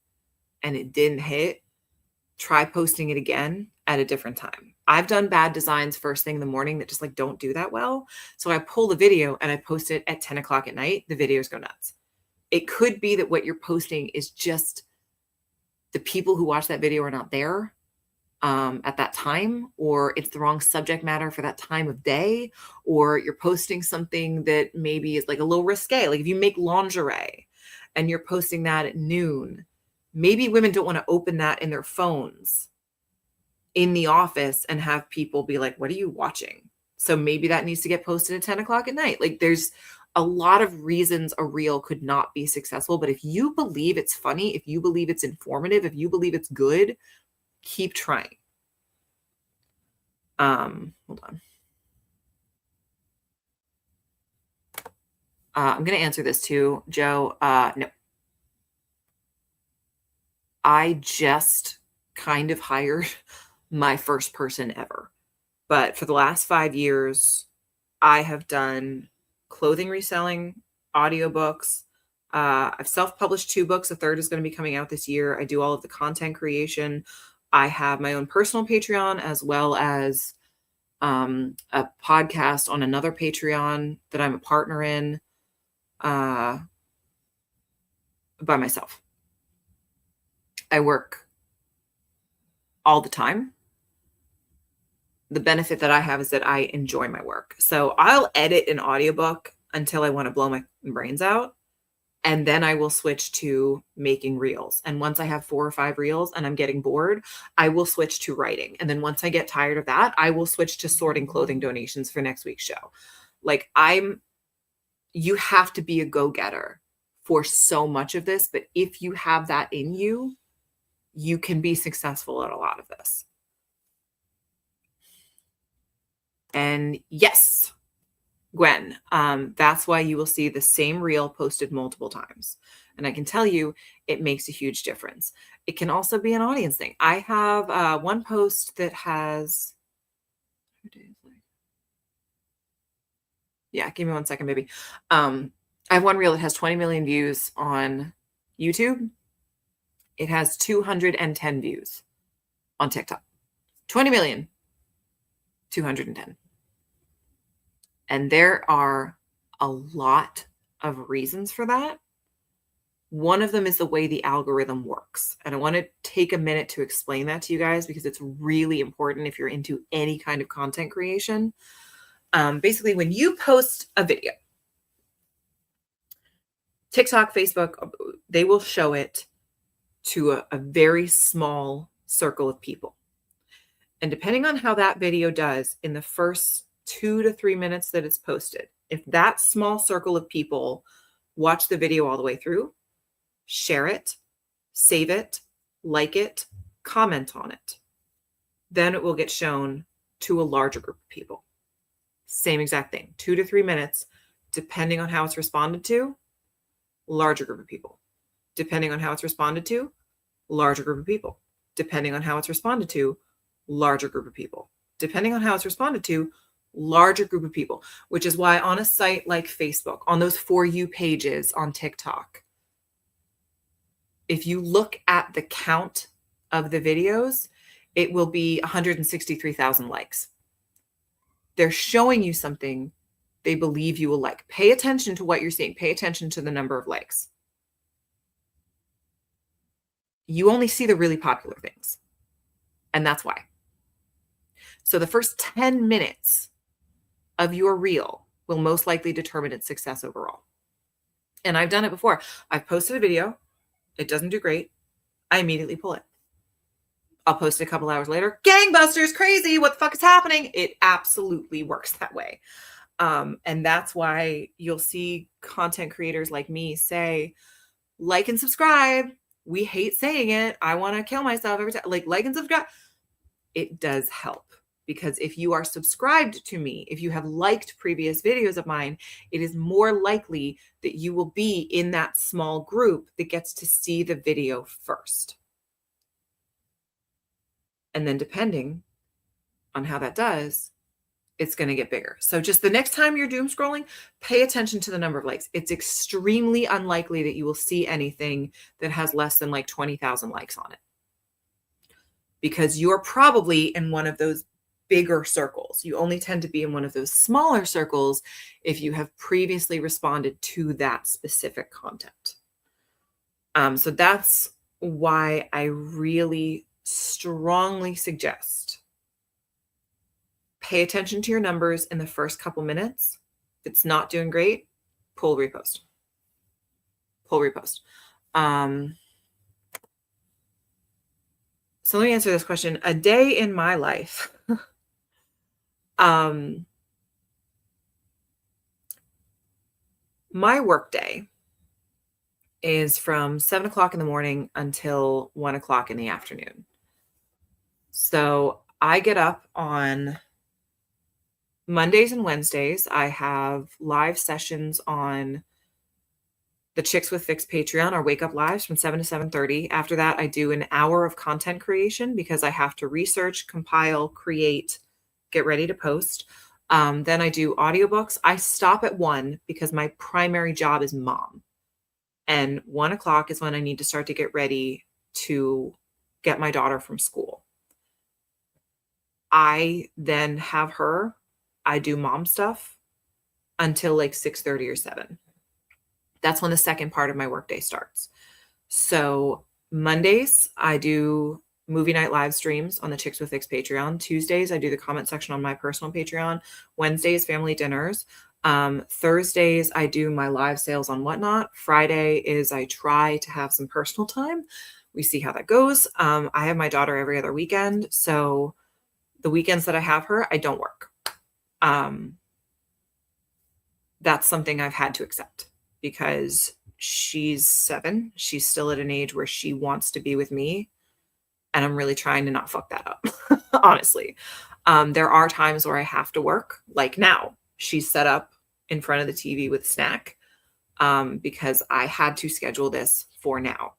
[SPEAKER 1] and it didn't hit, try posting it again at a different time. I've done bad designs first thing in the morning that just like don't do that well. So I pull the video and I post it at 10 o'clock at night. The videos go nuts. It could be that what you're posting is just the people who watch that video are not there at that time, or it's the wrong subject matter for that time of day, or you're posting something that maybe is like a little risque. Like if you make lingerie and you're posting that at noon, maybe women don't want to open that in their phones in the office and have people be like, what are you watching? So maybe that needs to get posted at 10 o'clock at night. Like there's a lot of reasons a reel could not be successful. But if you believe it's funny, if you believe it's informative, if you believe it's good, keep trying. Hold on. I'm going to answer this too, Joe. No, I just kind of hired my first person ever. But for the last 5 years, I have done clothing reselling, audiobooks. I've self-published 2 books. A third is going to be coming out this year. I do all of the content creation. I have my own personal Patreon as well as a podcast on another Patreon that I'm a partner in by myself. I work all the time. The benefit that I have is that I enjoy my work. So I'll edit an audiobook until I want to blow my brains out. And then I will switch to making reels. And once I have 4 or 5 reels and I'm getting bored, I will switch to writing. And then once I get tired of that, I will switch to sorting clothing donations for next week's show. Like you have to be a go-getter for so much of this. But if you have that in you, you can be successful at a lot of this. And yes, Gwen, that's why you will see the same reel posted multiple times. And I can tell you, it makes a huge difference. It can also be an audience thing. I have one post that has, yeah, give me 1 second, baby. I have one reel that has 20 million views on YouTube. It has 210 views on TikTok. 20 million, 210. And there are a lot of reasons for that. One of them is the way the algorithm works. And I want to take a minute to explain that to you guys because it's really important if you're into any kind of content creation. Basically, when you post a video, TikTok, Facebook, they will show it to a very small circle of people. And depending on how that video does in the first 2 to 3 minutes that it's posted, if that small circle of people watch the video all the way through, share it, save it, like it, comment on it, then it will get shown to a larger group of people. Same exact thing, 2 to 3 minutes, depending on how it's responded to, larger group of people. Depending on how it's responded to, larger group of people. Depending on how it's responded to, larger group of people. Depending on how it's responded to, larger group of people, which is why on a site like Facebook, on those For You pages on TikTok, if you look at the count of the videos, it will be 163,000 likes. They're showing you something they believe you will like. Pay attention to what you're seeing. Pay attention to the number of likes. You only see the really popular things. And that's why. So the first 10 minutes of your reel will most likely determine its success overall. And I've done it before. I've posted a video. It doesn't do great. I immediately pull it. I'll post it a couple hours later. Gangbusters, crazy. What the fuck is happening? It absolutely works that way. And that's why you'll see content creators like me say, like and subscribe. We hate saying it. I want to kill myself every time. Like and subscribe. It does help. because if you are subscribed to me, if you have liked previous videos of mine, it is more likely that you will be in that small group that gets to see the video first. And then depending on how that does, it's going to get bigger. So just the next time you're doom scrolling, pay attention to the number of likes. It's extremely unlikely that you will see anything that has less than like 20,000 likes on it, because you're probably in one of those bigger circles. You only tend to be in one of those smaller circles if you have previously responded to that specific content. So that's why I really strongly suggest pay attention to your numbers in the first couple minutes. If it's not doing great, pull repost. Pull repost. So let me answer this question. A day in my life. My work day is from 7 o'clock in the morning until 1 o'clock in the afternoon. So I get up on Mondays and Wednesdays. I have live sessions on the Chicks with Fix Patreon, or Wake Up Lives, from 7 to 7:30. After that, I do an hour of content creation because I have to research, compile, create, get ready to post. Then I do audiobooks. I stop at 1 because my primary job is mom. And 1 o'clock is when I need to start to get ready to get my daughter from school. I then have her. I do mom stuff until like 6:30 or 7. That's when the second part of my workday starts. So Mondays, I do movie night live streams on the Chicks with Fix Patreon. Tuesdays, I do the comment section on my personal Patreon. Wednesdays, family dinners. Thursdays, I do my live sales on Whatnot. Friday is I try to have some personal time. We see how that goes. I have my daughter every other weekend. So the weekends that I have her, I don't work. That's something I've had to accept because she's 7. She's still at an age where she wants to be with me. And I'm really trying to not fuck that up, honestly. There are times where I have to work, like now. She's set up in front of the TV with a snack because I had to schedule this for now.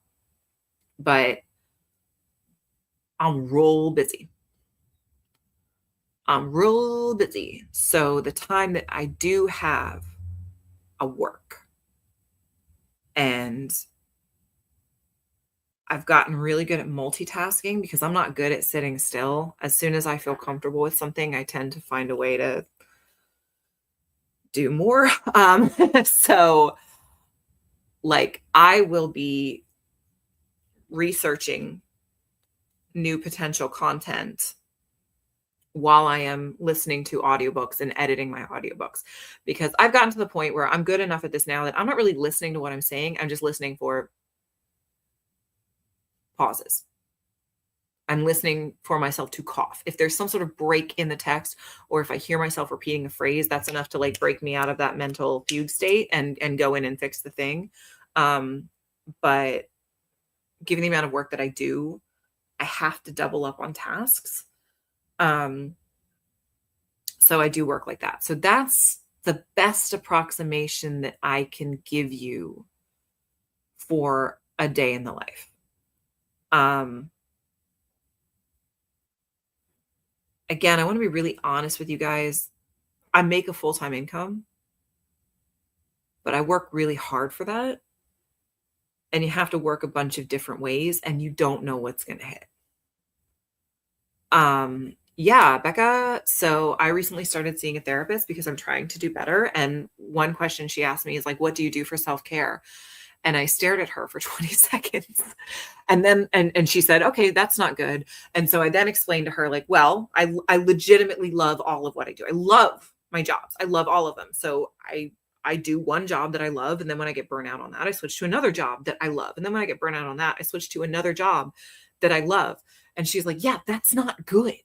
[SPEAKER 1] But I'm real busy. So the time that I do have, I work. And I've gotten really good at multitasking because I'm not good at sitting still. As soon as I feel comfortable with something, I tend to find a way to do more. So like I will be researching new potential content while I am listening to audiobooks and editing my audiobooks, because I've gotten to the point where I'm good enough at this now that I'm not really listening to what I'm saying. I'm just listening for pauses. I'm listening for myself to cough. If there's some sort of break in the text, or if I hear myself repeating a phrase, that's enough to like break me out of that mental fugue state and go in and fix the thing. But given the amount of work that I do, I have to double up on tasks. So I do work like that. So that's the best approximation that I can give you for a day in the life. Again, I want to be really honest with you guys. I make a full-time income, but I work really hard for that. And you have to work a bunch of different ways and you don't know what's going to hit. Yeah, Becca. So I recently started seeing a therapist because I'm trying to do better. And one question she asked me is like, what do you do for self-care? And I stared at her for 20 seconds. And then, and she said, okay, that's not good. And so I then explained to her like, well, I legitimately love all of what I do. I love my jobs. I love all of them. So I do one job that I love. And then when I get burnt out on that, I switch to another job that I love. And then when I get burnt out on that, I switch to another job that I love. And she's like, yeah, that's not good.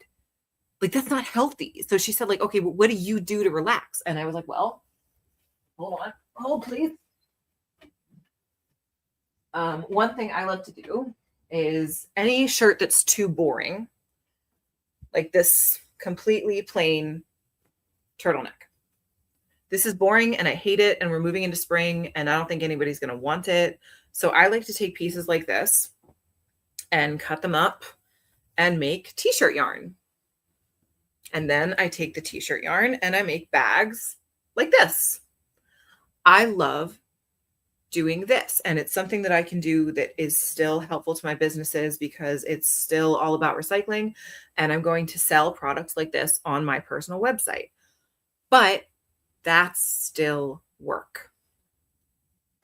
[SPEAKER 1] Like, that's not healthy. So she said like, okay, well, what do you do to relax? And I was like, well, hold on. Hold, please. One thing I love to do is any shirt that's too boring, like this completely plain turtleneck. This is boring and I hate it, and we're moving into spring and I don't think anybody's going to want it. So I like to take pieces like this and cut them up and make t-shirt yarn. And then I take the t-shirt yarn and I make bags like this. I love doing this, and it's something that I can do that is still helpful to my businesses because it's still all about recycling, and I'm going to sell products like this on my personal website. But that's still work.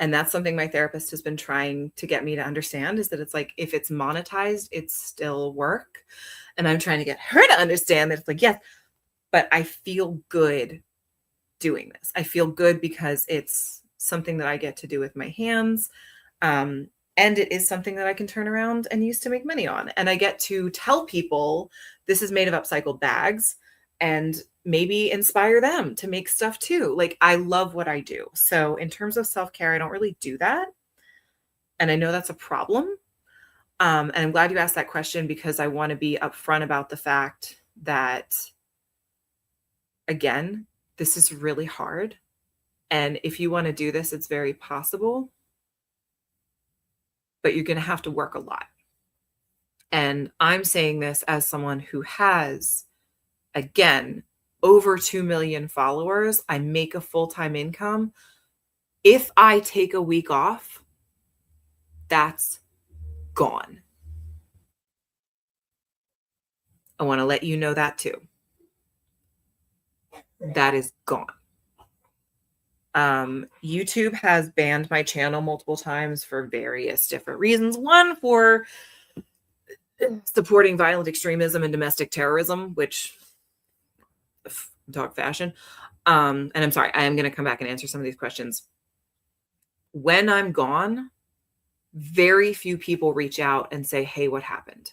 [SPEAKER 1] And that's something my therapist has been trying to get me to understand, is that it's like, if it's monetized, it's still work. And I'm trying to get her to understand that it's like, yes, but I feel good doing this. I feel good because it's something that I get to do with my hands. And it is something that I can turn around and use to make money on. And I get to tell people this is made of upcycled bags and maybe inspire them to make stuff too. Like, I love what I do. So in terms of self-care, I don't really do that. And I know that's a problem. And I'm glad you asked that question, because I want to be upfront about the fact that, again, this is really hard. And if you want to do this, it's very possible, but you're going to have to work a lot. And I'm saying this as someone who has, again, over 2 million followers. I make a full-time income. If I take a week off, that's gone. I want to let you know that too. That is gone. YouTube has banned my channel multiple times for various different reasons. One, for supporting violent extremism and domestic terrorism, which dog fashion. And I'm sorry, I am going to come back and answer some of these questions. When I'm gone, very few people reach out and say, hey, what happened?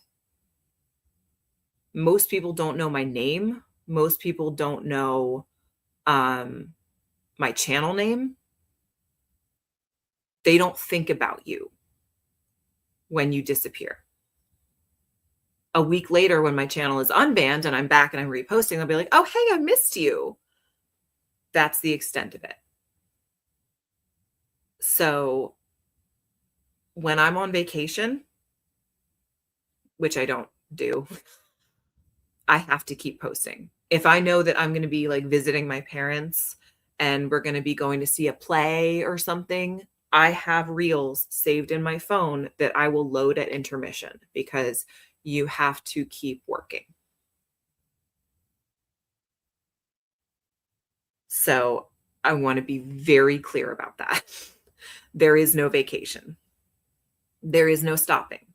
[SPEAKER 1] Most people don't know my name. Most people don't know my channel name. They don't think about you when you disappear. A week later, when my channel is unbanned and I'm back and I'm reposting, they'll be like, oh, hey, I missed you. That's the extent of it. So when I'm on vacation, which I don't do, I have to keep posting. If I know that I'm going to be like visiting my parents and we're going to be going to see a play or something, I have reels saved in my phone that I will load at intermission, because you have to keep working. So I want to be very clear about that. There is no vacation. There is no stopping.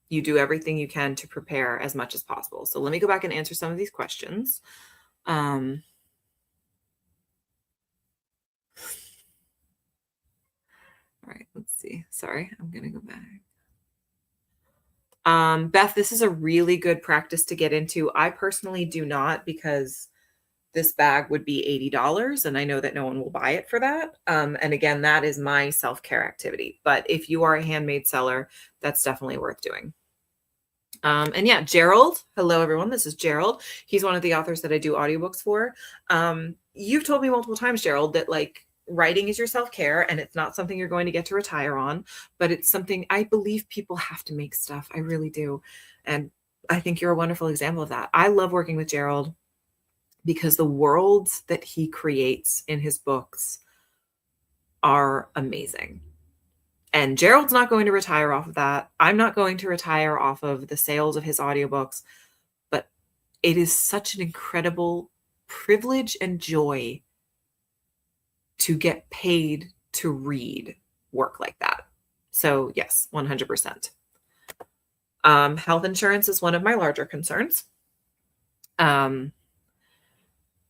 [SPEAKER 1] You do everything you can to prepare as much as possible. So let me go back and answer some of these questions. All right, let's see. Sorry, I'm going to go back. Beth, this is a really good practice to get into. I personally do not, because this bag would be $80 and I know that no one will buy it for that. And again, that is my self-care activity. But if you are a handmade seller, that's definitely worth doing. And yeah, Gerald. Hello, everyone. This is Gerald. He's one of the authors that I do audiobooks for. You've told me multiple times, Gerald, that like writing is your self-care and it's not something you're going to get to retire on, but it's something I believe people have to make stuff. I really do. And I think you're a wonderful example of that. I love working with Gerald because the worlds that he creates in his books are amazing. And Gerald's not going to retire off of that. I'm not going to retire off of the sales of his audiobooks, but it is such an incredible privilege and joy to get paid to read work like that. So yes, 100%. Health insurance is one of my larger concerns.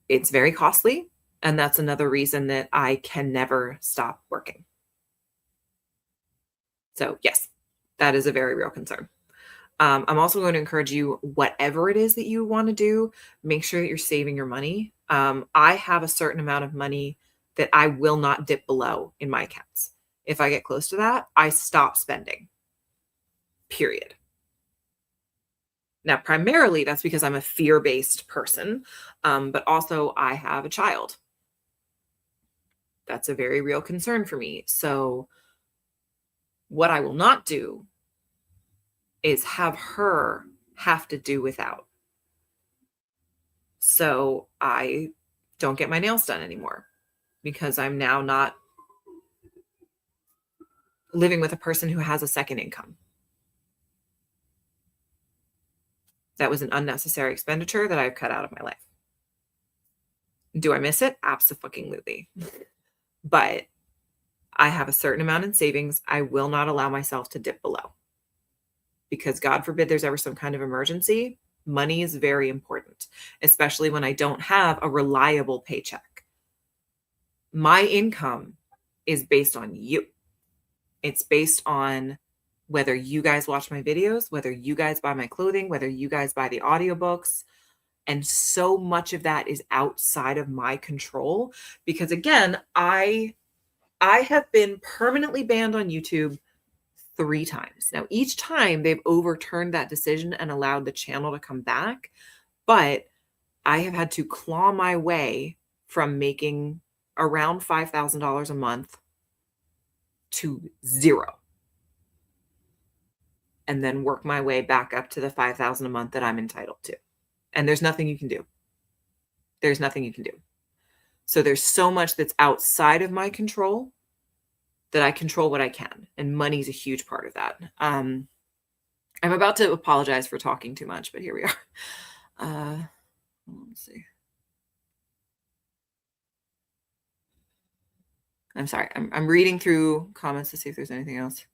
[SPEAKER 1] It's very costly, and that's another reason that I can never stop working. So yes, that is a very real concern. I'm also going to encourage you, whatever it is that you want to do, make sure that you're saving your money. I have a certain amount of money that I will not dip below in my accounts. If I get close to that, I stop spending. Period. Now, primarily that's because I'm a fear-based person, but also I have a child. That's a very real concern for me. So what I will not do is have her have to do without. So I don't get my nails done anymore because I'm now not living with a person who has a second income. That was an unnecessary expenditure that I've cut out of my life. Do I miss it? Abso-fucking-lutely. But I have a certain amount in savings. I will not allow myself to dip below because God forbid there's ever some kind of emergency. Money is very important, especially when I don't have a reliable paycheck. My income is based on you. It's based on whether you guys watch my videos, whether you guys buy my clothing, whether you guys buy the audiobooks. And so much of that is outside of my control because, again, I have been permanently banned on YouTube 3 times. Now, each time they've overturned that decision and allowed the channel to come back, but I have had to claw my way from making around $5,000 a month to 0, and then work my way back up to the $5,000 a month that I'm entitled to. And there's nothing you can do. There's nothing you can do. So there's so much that's outside of my control that I control what I can. And money's a huge part of that. I'm about to apologize for talking too much, but here we are. Let's see. I'm sorry. I'm reading through comments to see if there's anything else.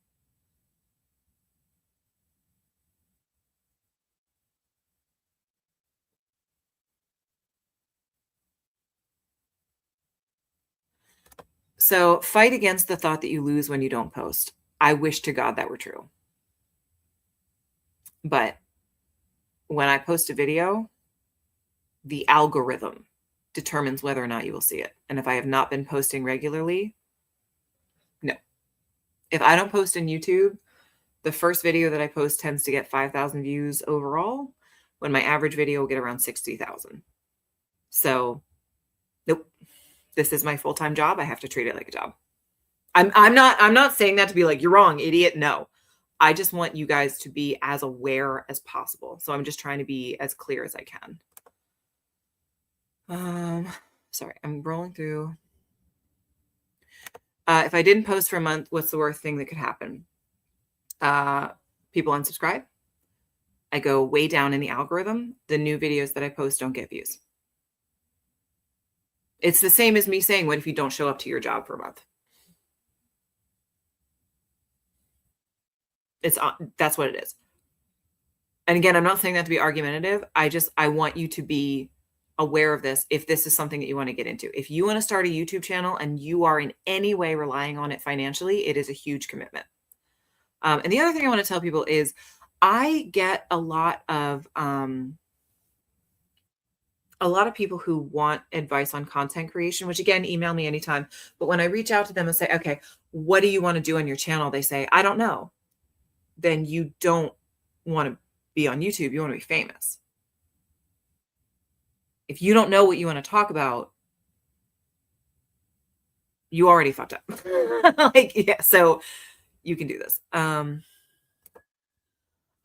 [SPEAKER 1] So fight against the thought that you lose when you don't post. I wish to God that were true. But when I post a video, the algorithm determines whether or not you will see it. And if I have not been posting regularly, no. If I don't post in YouTube, the first video that I post tends to get 5,000 views overall, when my average video will get around 60,000. So, nope. This is my full-time job. I have to treat it like a job. I'm not saying that to be like, you're wrong, idiot. No. I just want you guys to be as aware as possible. So I'm just trying to be as clear as I can. Sorry, I'm rolling through. If I didn't post for a month, what's the worst thing that could happen? People unsubscribe. I go way down in the algorithm. The new videos that I post don't get views. It's the same as me saying, what if you don't show up to your job for a month? That's what it is. And again, I'm not saying that to be argumentative. I want you to be aware of this if this is something that you want to get into. If you want to start a YouTube channel and you are in any way relying on it financially, it is a huge commitment. And the other thing I want to tell people is I get a lot of people who want advice on content creation, which again, email me anytime. But when I reach out to them and say, okay, what do you want to do on your channel? They say, I don't know. Then you don't want to be on YouTube. You want to be famous. If you don't know what you want to talk about, you already fucked up. So you can do this. I'm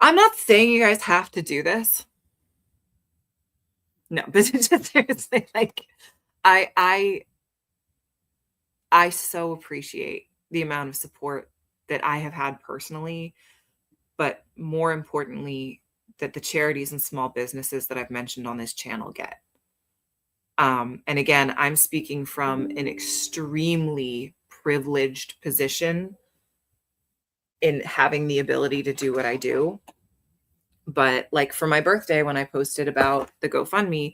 [SPEAKER 1] not saying you guys have to do this. No, but it's just seriously, like, I so appreciate the amount of support that I have had personally, but more importantly, that the charities and small businesses that I've mentioned on this channel get. And again, I'm speaking from an extremely privileged position in having the ability to do what I do. But like for my birthday, when I posted about the GoFundMe,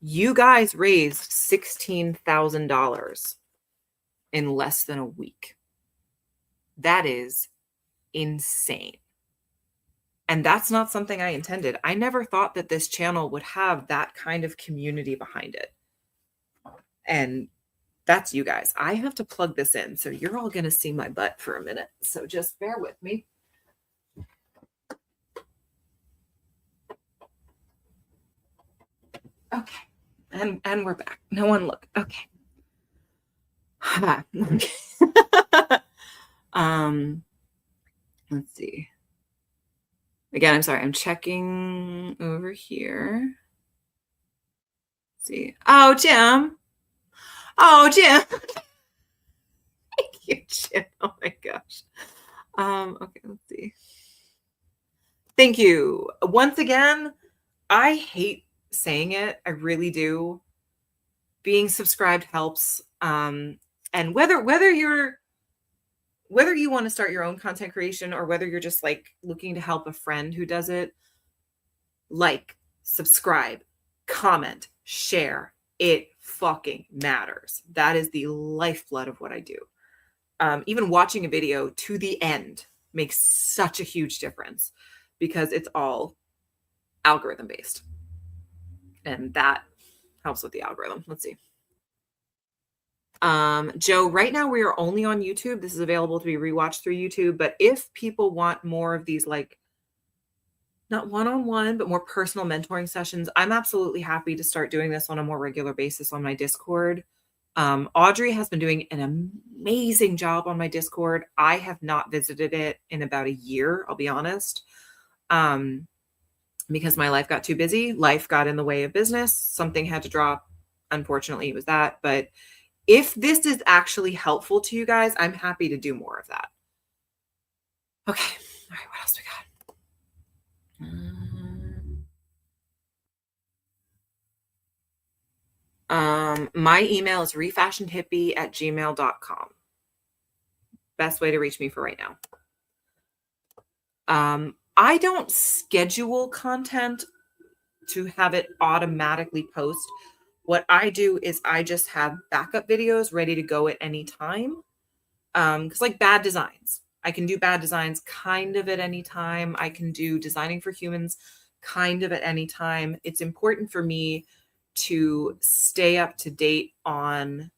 [SPEAKER 1] you guys raised $16,000 in less than a week. That is insane. And that's not something I intended. I never thought that this channel would have that kind of community behind it. And that's you guys. I have to plug this in. So you're all going to see my butt for a minute. So just bear with me. And we're back. No one look. Okay. Okay. Um, let's see. Again, I'm sorry. I'm checking over here. Let's see. Oh, Jim. Oh, Jim. Thank you, Jim. Oh my gosh. Okay, let's see. Thank you. Once again, I hate saying it. I really do. Being subscribed helps. And whether you want to start your own content creation or whether you're just like looking to help a friend who does it, like, subscribe, comment, share. It fucking matters. That is the lifeblood of what I do. Even watching a video to the end makes such a huge difference because it's all algorithm based. And that helps with the algorithm. Let's see. Joe, right now we are only on YouTube. This is available to be rewatched through YouTube. But if people want more of these, like, not one-on-one, but more personal mentoring sessions, I'm absolutely happy to start doing this on a more regular basis on my Discord. Audrey has been doing an amazing job on my Discord. I have not visited it in about a year, I'll be honest. Because my life got too busy. Life got in the way of business. Something had to drop. Unfortunately, it was that. But if this is actually helpful to you guys, I'm happy to do more of that. Okay. All right. What else we got? My email is refashionedhippie@gmail.com. Best way to reach me for right now. I don't schedule content to have it automatically post. What I do is I just have backup videos ready to go at any time. Because like bad designs, I can do bad designs kind of at any time. I can do designing for humans kind of at any time. It's important for me to stay up to date on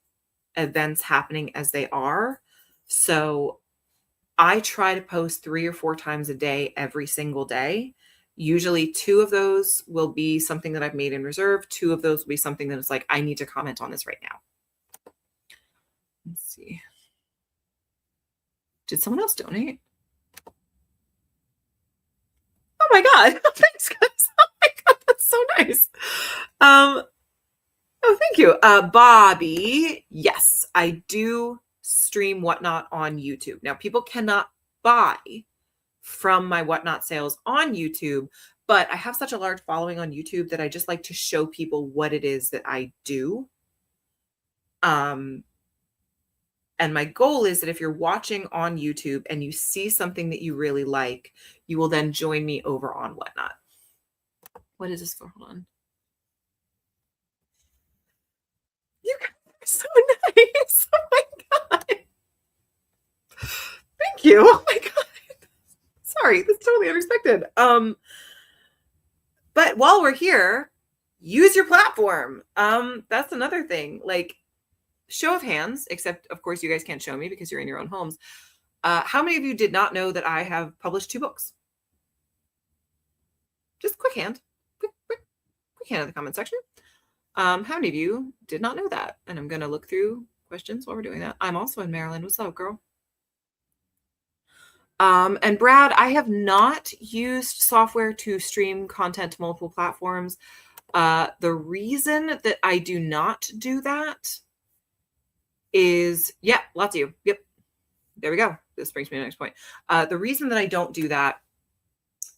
[SPEAKER 1] events happening as they are. So I try to post 3 or 4 times a day, every single day. Usually 2 of those will be something that I've made in reserve. 2 of those will be something that is like, I need to comment on this right now. Let's see. Did someone else donate? Oh my God. Thanks, guys. Oh my God. That's so nice. Oh, thank you. Bobby. Yes, I do stream Whatnot on YouTube. Now, people cannot buy from my Whatnot sales on YouTube, but I have such a large following on YouTube that I just like to show people what it is that I do. And my goal is that if you're watching on YouTube and you see something that you really like, you will then join me over on Whatnot. What is this for? Hold on. You guys are so nice. Oh my God. Thank you. Oh my God. Sorry, that's totally unexpected. But while we're here, use your platform. That's another thing. Like, show of hands, except of course you guys can't show me because you're in your own homes. How many of you did not know that I have published 2 books? Just quick hand. Quick hand in the comment section. How many of you did not know that? And I'm going to look through questions while we're doing that. I'm also in Maryland. What's up, girl? And Brad, I have not used software to stream content to multiple platforms. The reason that I do not do that is, yeah, lots of you. Yep. There we go. This brings me to the next point. The reason that I don't do that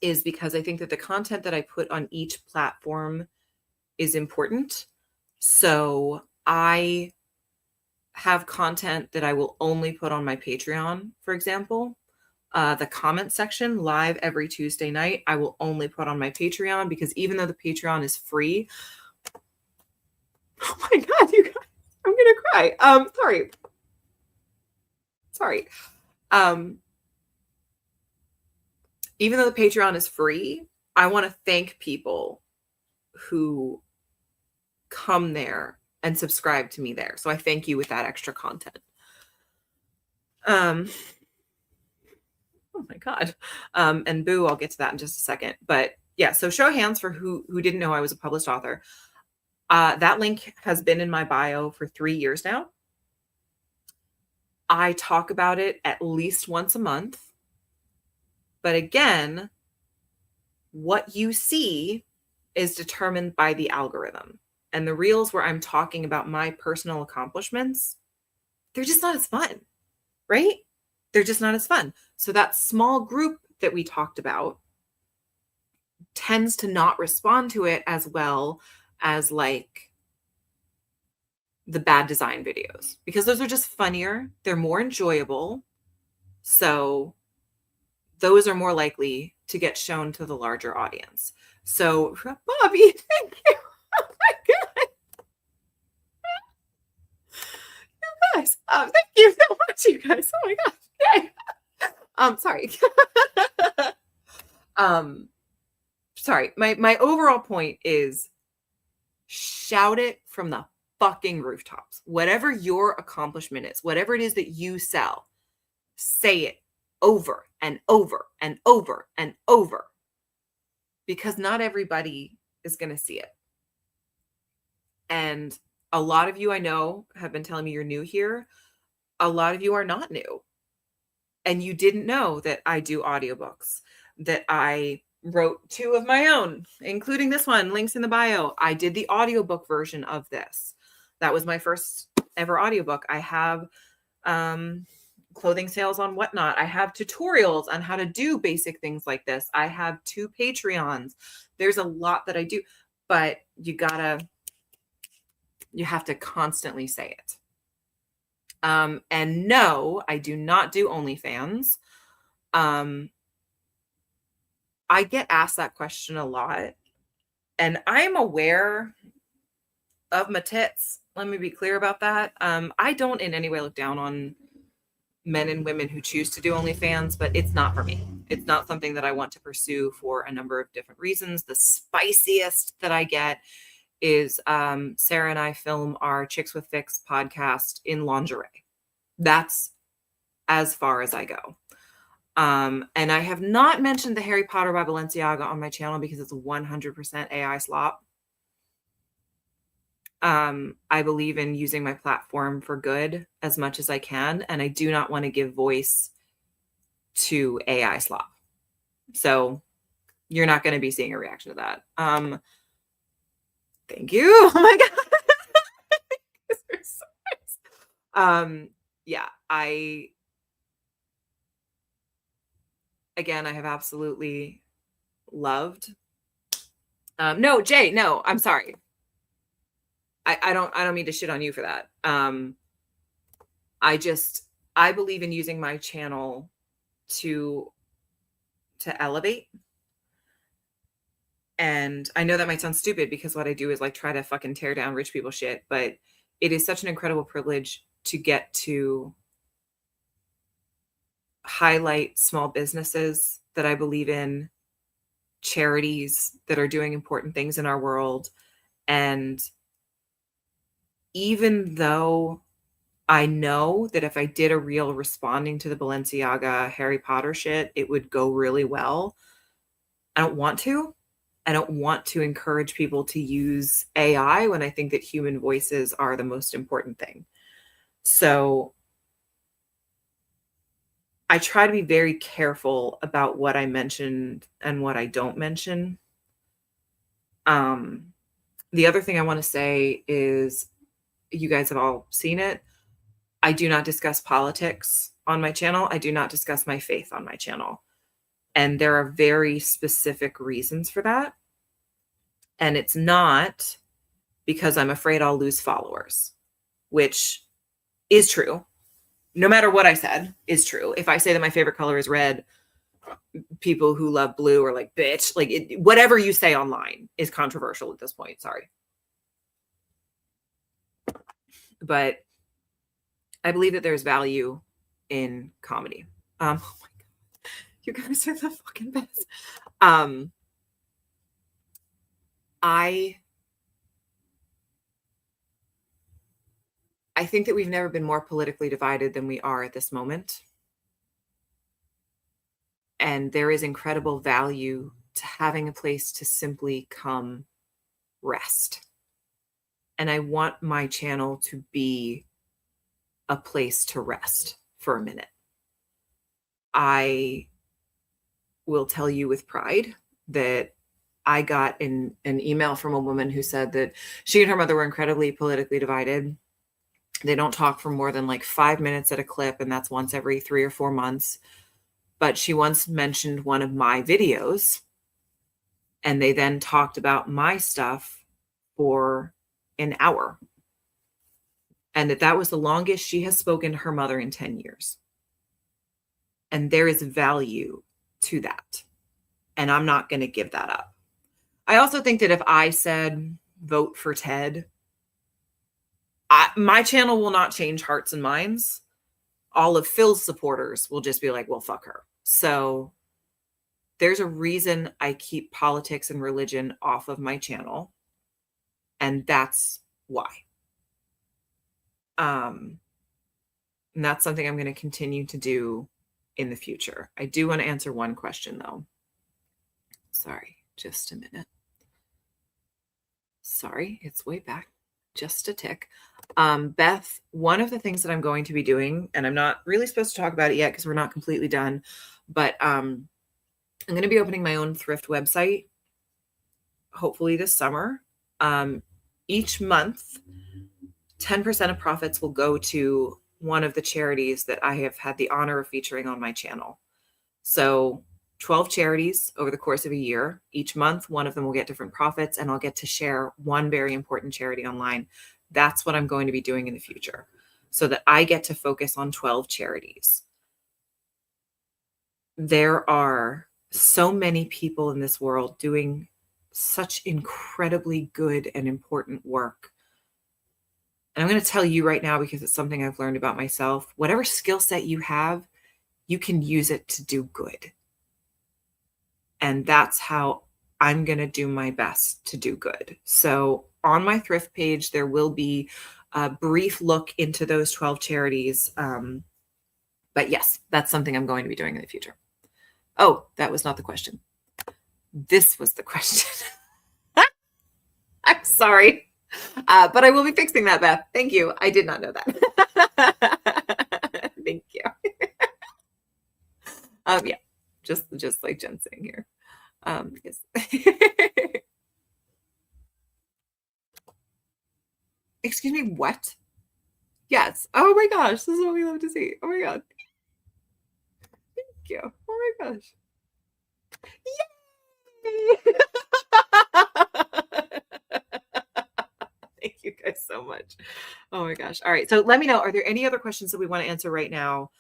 [SPEAKER 1] is because I think that the content that I put on each platform is important. So I have content that I will only put on my Patreon, for example. The comment section live every Tuesday night, I will only put on my Patreon because even though the Patreon is free, oh my God, you guys, I'm going to cry. Sorry. Even though the Patreon is free, I want to thank people who come there and subscribe to me there. So I thank you with that extra content. Oh my God. And boo, I'll get to that in just a second. But yeah, so show of hands for who didn't know I was a published author. That link has been in my bio for 3 years now. I talk about it at least once a month. But again, what you see is determined by the algorithm. And the reels where I'm talking about my personal accomplishments, they're just not as fun, right? They're just not as fun. So that small group that we talked about tends to not respond to it as well as like the bad design videos, because those are just funnier, they're more enjoyable. So those are more likely to get shown to the larger audience. So, Bobby, thank you. Oh my God. You guys, thank you so much, you guys. Oh my gosh. Yay. Sorry. Sorry. My overall point is shout it from the fucking rooftops. Whatever your accomplishment is, whatever it is that you sell, say it over and over and over and over, because not everybody is going to see it. And a lot of you I know have been telling me you're new here. A lot of you are not new. And you didn't know that I do audiobooks, that I wrote 2 of my own, including this one, links in the bio. I did the audiobook version of this. That was my first ever audiobook. I have clothing sales on Whatnot. I have tutorials on how to do basic things like this. I have 2 Patreons. There's a lot that I do, but you have to constantly say it. And no, I do not do OnlyFans. I get asked that question a lot, and I'm aware of my tits. Let me be clear about that. I don't in any way look down on men and women who choose to do OnlyFans, but it's not for me. It's not something that I want to pursue for a number of different reasons. The spiciest that I get is Sarah and I film our Chicks with Fix podcast in lingerie. That's as far as I go. And I have not mentioned the Harry Potter by Balenciaga on my channel because it's 100% AI slop. I believe in using my platform for good as much as I can, and I do not want to give voice to AI slop. So you're not going to be seeing a reaction to that. Thank you. Oh my God. So nice. Yeah, I have absolutely loved. No, Jay, no, I'm sorry. I don't mean to shit on you for that. I believe in using my channel to elevate. And I know that might sound stupid because what I do is like try to fucking tear down rich people shit, but it is such an incredible privilege to get to highlight small businesses that I believe in, charities that are doing important things in our world. And even though I know that if I did a reel responding to the Balenciaga Harry Potter shit, it would go really well, I don't want to. I don't want to encourage people to use AI when I think that human voices are the most important thing. So I try to be very careful about what I mention and what I don't mention. The other thing I want to say is, you guys have all seen it. I do not discuss politics on my channel. I do not discuss my faith on my channel. And there are very specific reasons for that. And it's not because I'm afraid I'll lose followers, which is true. No matter what I said is true. If I say that my favorite color is red, people who love blue are like, bitch, like whatever you say online is controversial at this point. Sorry. But I believe that there's value in comedy. Oh my God. You guys are the fucking best. I think that we've never been more politically divided than we are at this moment. And there is incredible value to having a place to simply come rest. and I want my channel to be a place to rest for a minute. I will tell you with pride that I got an email from a woman who said that she and her mother were incredibly politically divided. They don't talk for more than like 5 minutes at a clip, and that's once every 3 or 4 months. But she once mentioned one of my videos, and they then talked about my stuff for an hour. And that was the longest she has spoken to her mother in 10 years. And there is value to that. And I'm not going to give that up. I also think that if I said vote for Ted, my channel will not change hearts and minds. All of Phil's supporters will just be like, well, fuck her. So there's a reason I keep politics and religion off of my channel. And that's why. And that's something I'm going to continue to do in the future. I do want to answer one question though. Sorry, just a minute. Sorry, it's way back. Just a tick. Beth, one of the things that I'm going to be doing, and I'm not really supposed to talk about it yet because we're not completely done, but I'm going to be opening my own thrift website, hopefully this summer. Each month, 10% of profits will go to one of the charities that I have had the honor of featuring on my channel. So 12 charities over the course of a year. Each month, one of them will get different profits, and I'll get to share one very important charity online. That's what I'm going to be doing in the future, so that I get to focus on 12 charities. There are so many people in this world doing such incredibly good and important work. And I'm going to tell you right now, because it's something I've learned about myself, whatever skill set you have, you can use it to do good. And that's how I'm going to do my best to do good. So on my thrift page, there will be a brief look into those 12 charities. But yes, that's something I'm going to be doing in the future. Oh, that was not the question. This was the question. I'm sorry. But I will be fixing that, Beth. Thank you. I did not know that. Thank you. Yeah, just like Jen's saying here. Yes. Excuse me, what? Yes. Oh my gosh, this is what we love to see. Oh my god. Thank you. Oh my gosh. Yay! Thank you guys so much. Oh my gosh. All right. So let me know, are there any other questions that we want to answer right now?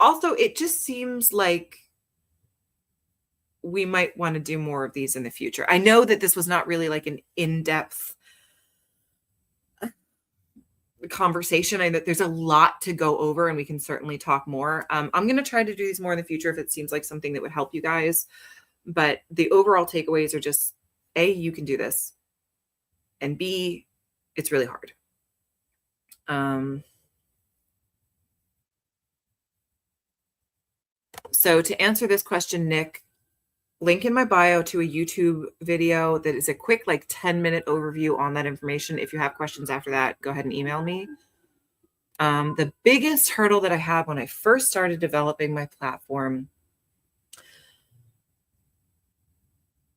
[SPEAKER 1] Also, it just seems like we might want to do more of these in the future. I know that this was not really like an in-depth conversation. I know there's a lot to go over, and we can certainly talk more. I'm going to try to do these more in the future if it seems like something that would help you guys. But the overall takeaways are just, A, you can do this, and B, it's really hard. So to answer this question, Nick, link in my bio to a YouTube video that is a quick, like 10-minute overview on that information. If you have questions after that, go ahead and email me. The biggest hurdle that I had when I first started developing my platform,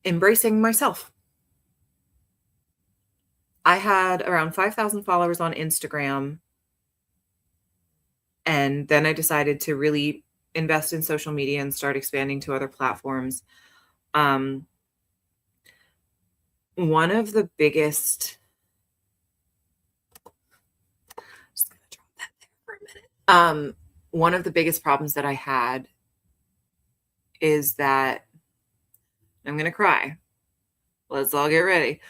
[SPEAKER 1] embracing myself. I had around 5,000 followers on Instagram, and then I decided to really invest in social media and start expanding to other platforms. One of the biggest, just gonna drop that there for a minute. One of the biggest problems that I had is that, I'm gonna cry. Let's all get ready.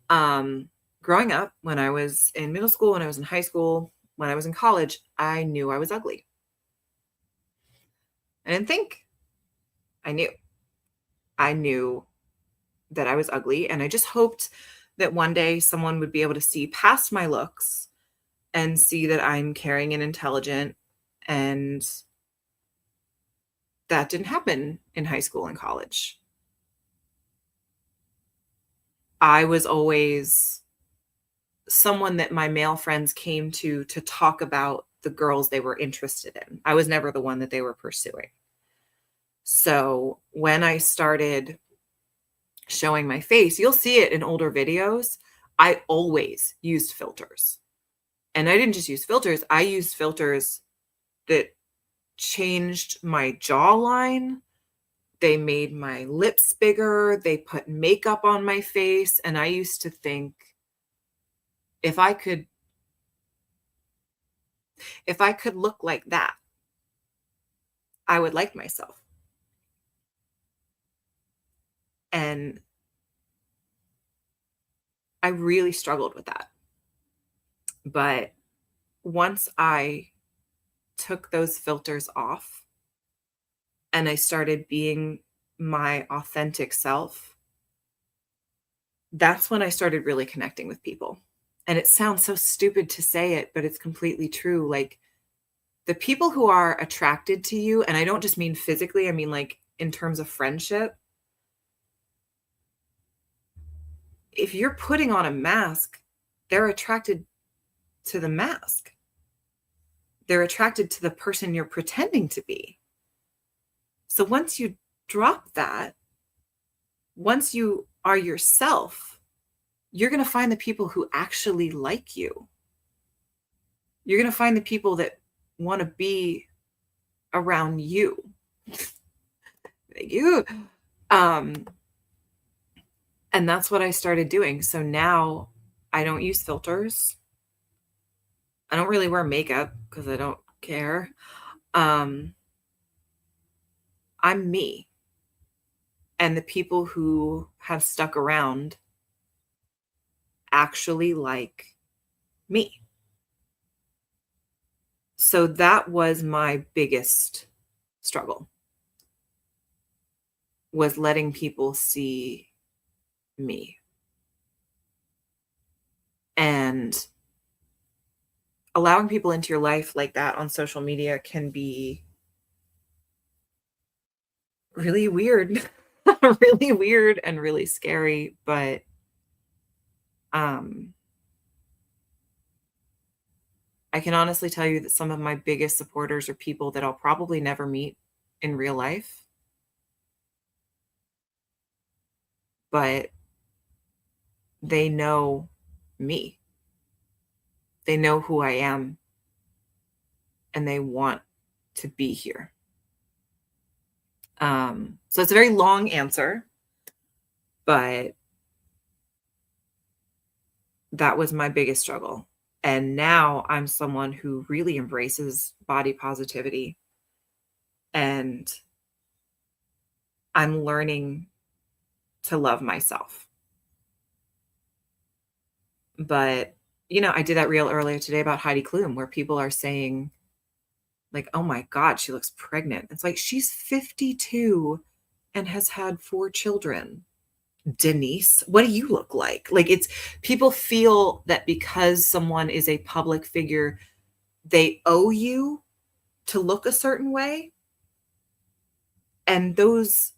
[SPEAKER 1] Growing up, when I was in middle school, when I was in high school, when I was in college, I knew I was ugly. I didn't think. I knew. I knew that I was ugly, and I just hoped that one day someone would be able to see past my looks and see that I'm caring and intelligent, and that didn't happen in high school and college. I was always someone that my male friends came to talk about the girls they were interested in. I was never the one that they were pursuing. So when I started showing my face, you'll see it in older videos. I always used filters. And I didn't just use filters, I used filters that changed my jawline. They made my lips bigger. They put makeup on my face. And I used to think if I could if I could look like that, I would like myself. And I really struggled with that. But once I took those filters off and I started being my authentic self, that's when I started really connecting with people. And it sounds so stupid to say it, but it's completely true. Like the people who are attracted to you, and I don't just mean physically, I mean like in terms of friendship, if you're putting on a mask, they're attracted to the mask. They're attracted to the person you're pretending to be. So once you drop that, once you are yourself, you're going to find the people who actually like you. You're going to find the people that want to be around you. Thank you. And that's what I started doing. So now I don't use filters. I don't really wear makeup because I don't care. I'm me. And the people who have stuck around actually like me. So that was my biggest struggle, was letting people see me. And allowing people into your life like that on social media can be really weird, really weird and really scary. But I can honestly tell you that some of my biggest supporters are people that I'll probably never meet in real life, but they know me. They know who I am and they want to be here. So it's a very long answer, but that was my biggest struggle. And now I'm someone who really embraces body positivity, and I'm learning to love myself. But, I did that reel earlier today about Heidi Klum where people are saying, like, "Oh my god, she looks pregnant." It's like, she's 52 and has had 4 children. Denise, what do you look like? Like, it's people feel that because someone is a public figure, they owe you to look a certain way. And those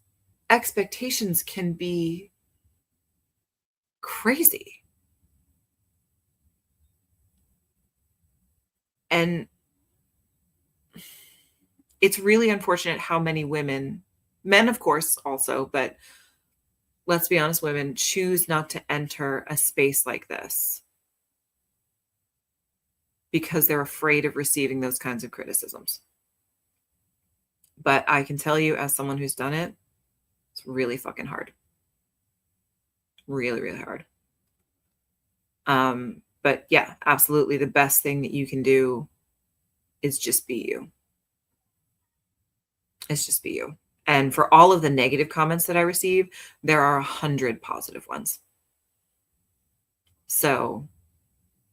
[SPEAKER 1] expectations can be crazy. And it's really unfortunate how many women, men, of course, also, but let's be honest, women choose not to enter a space like this because they're afraid of receiving those kinds of criticisms. But I can tell you, as someone who's done it, it's really fucking hard. Really, really hard. But yeah, absolutely. The best thing that you can do is just be you. It's just be you. And for all of the negative comments that I receive, there are 100 positive ones. So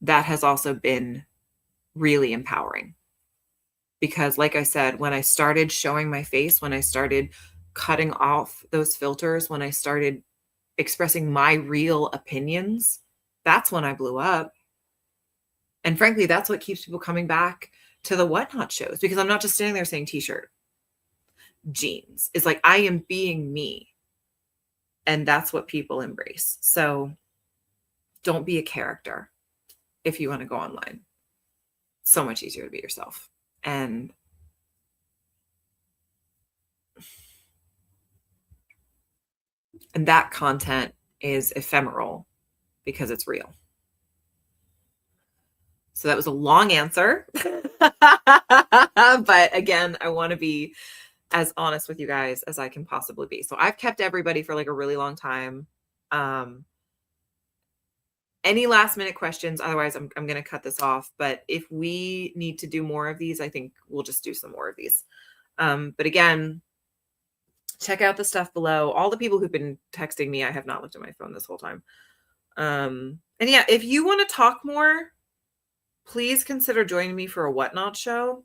[SPEAKER 1] that has also been really empowering. Because like I said, when I started showing my face, when I started cutting off those filters, when I started expressing my real opinions, that's when I blew up. And frankly, that's what keeps people coming back to the Whatnot shows, because I'm not just standing there saying t-shirt, jeans. It's like I am being me. And that's what people embrace. So Don't be a character if you want to go online. So much easier to be yourself. And that content is ephemeral because it's real. So that was a long answer. But again, I want to be as honest with you guys as I can possibly be. So I've kept everybody for like a really long time. Any last minute questions? Otherwise, I'm going to cut this off. But if we need to do more of these, I think we'll just do some more of these. But again, check out the stuff below. All the people who've been texting me, I have not looked at my phone this whole time. And yeah, if you want to talk more, please consider joining me for a Whatnot show.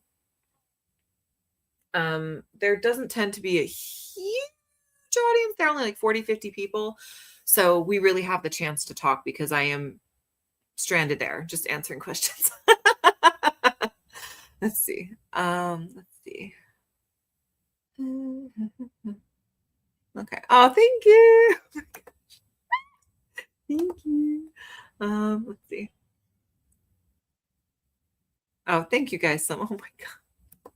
[SPEAKER 1] There doesn't tend to be a huge audience. There are only like 40, 50 people. So we really have the chance to talk because I am stranded there, just answering questions. Let's see. Okay. Oh, thank you. Oh my gosh. Thank you. Let's see. Oh, thank you guys so much. Oh my God.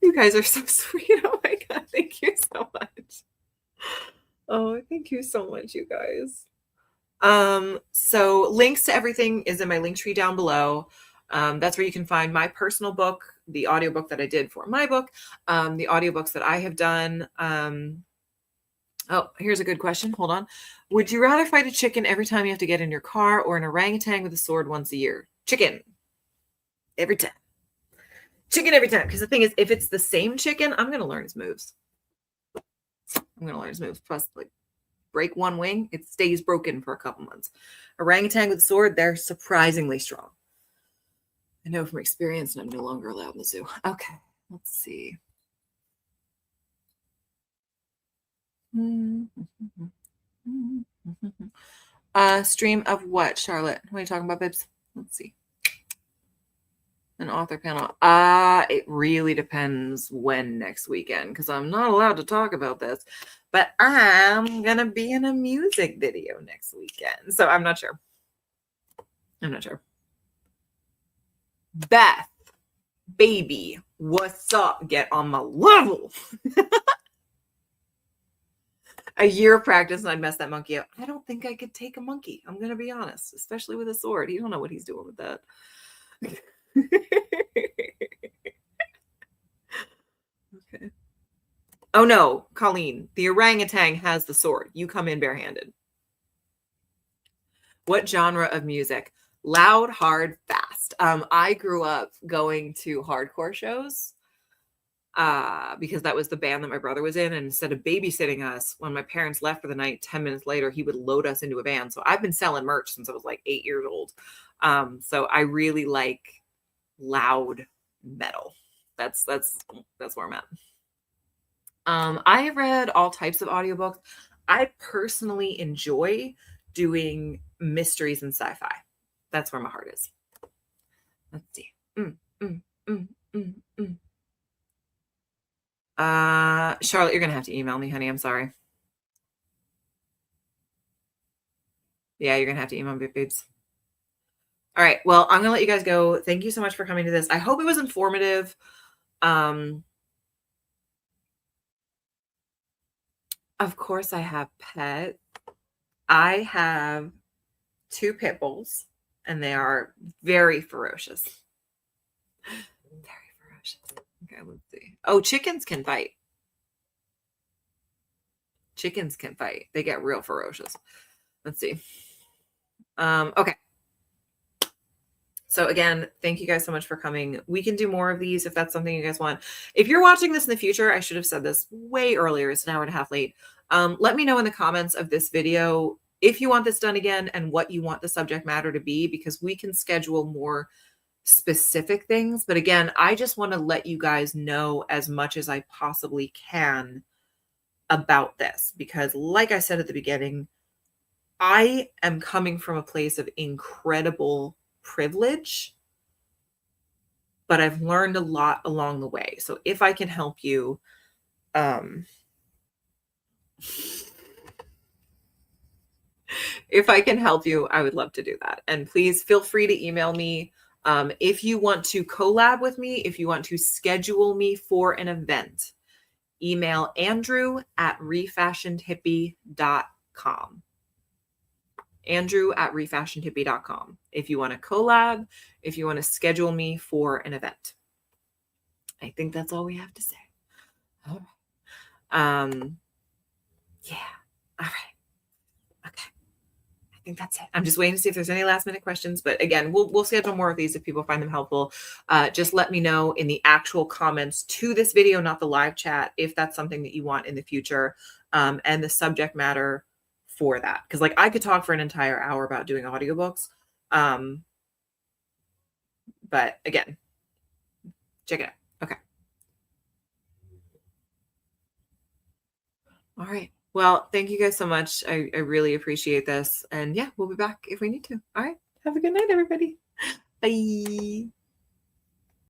[SPEAKER 1] You guys are so sweet. Oh my God. Thank you so much. Oh, thank you so much, you guys. So links to everything is in my link tree down below. That's where you can find my personal book, the audiobook that I did for my book, the audiobooks that I have done. Oh, here's a good question. Hold on. Would you rather fight a chicken every time you have to get in your car or an orangutan with a sword once a year? Chicken. Every time. Chicken every time. Because the thing is, if it's the same chicken, I'm going to learn his moves. Plus, like, break one wing, it stays broken for a couple months. Orangutan with a sword, they're surprisingly strong. I know from experience, and I'm no longer allowed in the zoo. Okay, let's see. Stream of what, Charlotte? What are you talking about, babes? Let's see. An author panel. It really depends when next weekend, because I'm not allowed to talk about this. But I'm gonna be in a music video next weekend, so I'm not sure. Beth, baby, what's up? Get on my level. A year of practice and I'd mess that monkey up. I don't think I could take a monkey. I'm gonna be honest, especially with a sword. You don't know what he's doing with that. Okay. Oh no, Colleen, the orangutan has the sword. You come in barehanded. What genre of music? Loud, hard, fast. I grew up going to hardcore shows because that was the band that my brother was in. And instead of babysitting us, when my parents left for the night, 10 minutes later, he would load us into a van. So I've been selling merch since I was like 8 years old. So I really like loud metal. That's where I'm at. I have read all types of audiobooks. I personally enjoy doing mysteries and sci-fi. That's where my heart is. Let's see. Charlotte, you're gonna have to email me, honey. I'm sorry. Yeah, you're gonna have to email me, babes. All right. Well, I'm gonna let you guys go. Thank you so much for coming to this. I hope it was informative. Of course, I have pets. I have 2 pit bulls, and they are very ferocious. Very ferocious. Okay, let's see. Oh, chickens can fight. Chickens can fight. They get real ferocious. Let's see. Okay. So again, thank you guys so much for coming. We can do more of these if that's something you guys want. If you're watching this in the future, I should have said this way earlier. It's an hour and a half late. Let me know in the comments of this video if you want this done again and what you want the subject matter to be, because we can schedule more specific things. But again, I just want to let you guys know as much as I possibly can about this, because like I said at the beginning, I am coming from a place of incredible privilege, but I've learned a lot along the way. So if I can help you, If I can help you, I would love to do that. And please feel free to email me. If you want to collab with me, if you want to schedule me for an event, email andrew@refashionedhippie.com. Andrew@refashionedhippie.com. If you want to collab, if you want to schedule me for an event. I think that's all we have to say. All right. Yeah. All right. Okay. I think that's it. I'm just waiting to see if there's any last minute questions. But again, we'll schedule more of these if people find them helpful. Just let me know in the actual comments to this video, not the live chat, if that's something that you want in the future, and the subject matter for that. Because like I could talk for an entire hour about doing audiobooks. But again, check it out. Okay. All right. Well, thank you guys so much. I really appreciate this. And yeah, we'll be back if we need to. All right. Have a good night, everybody. Bye.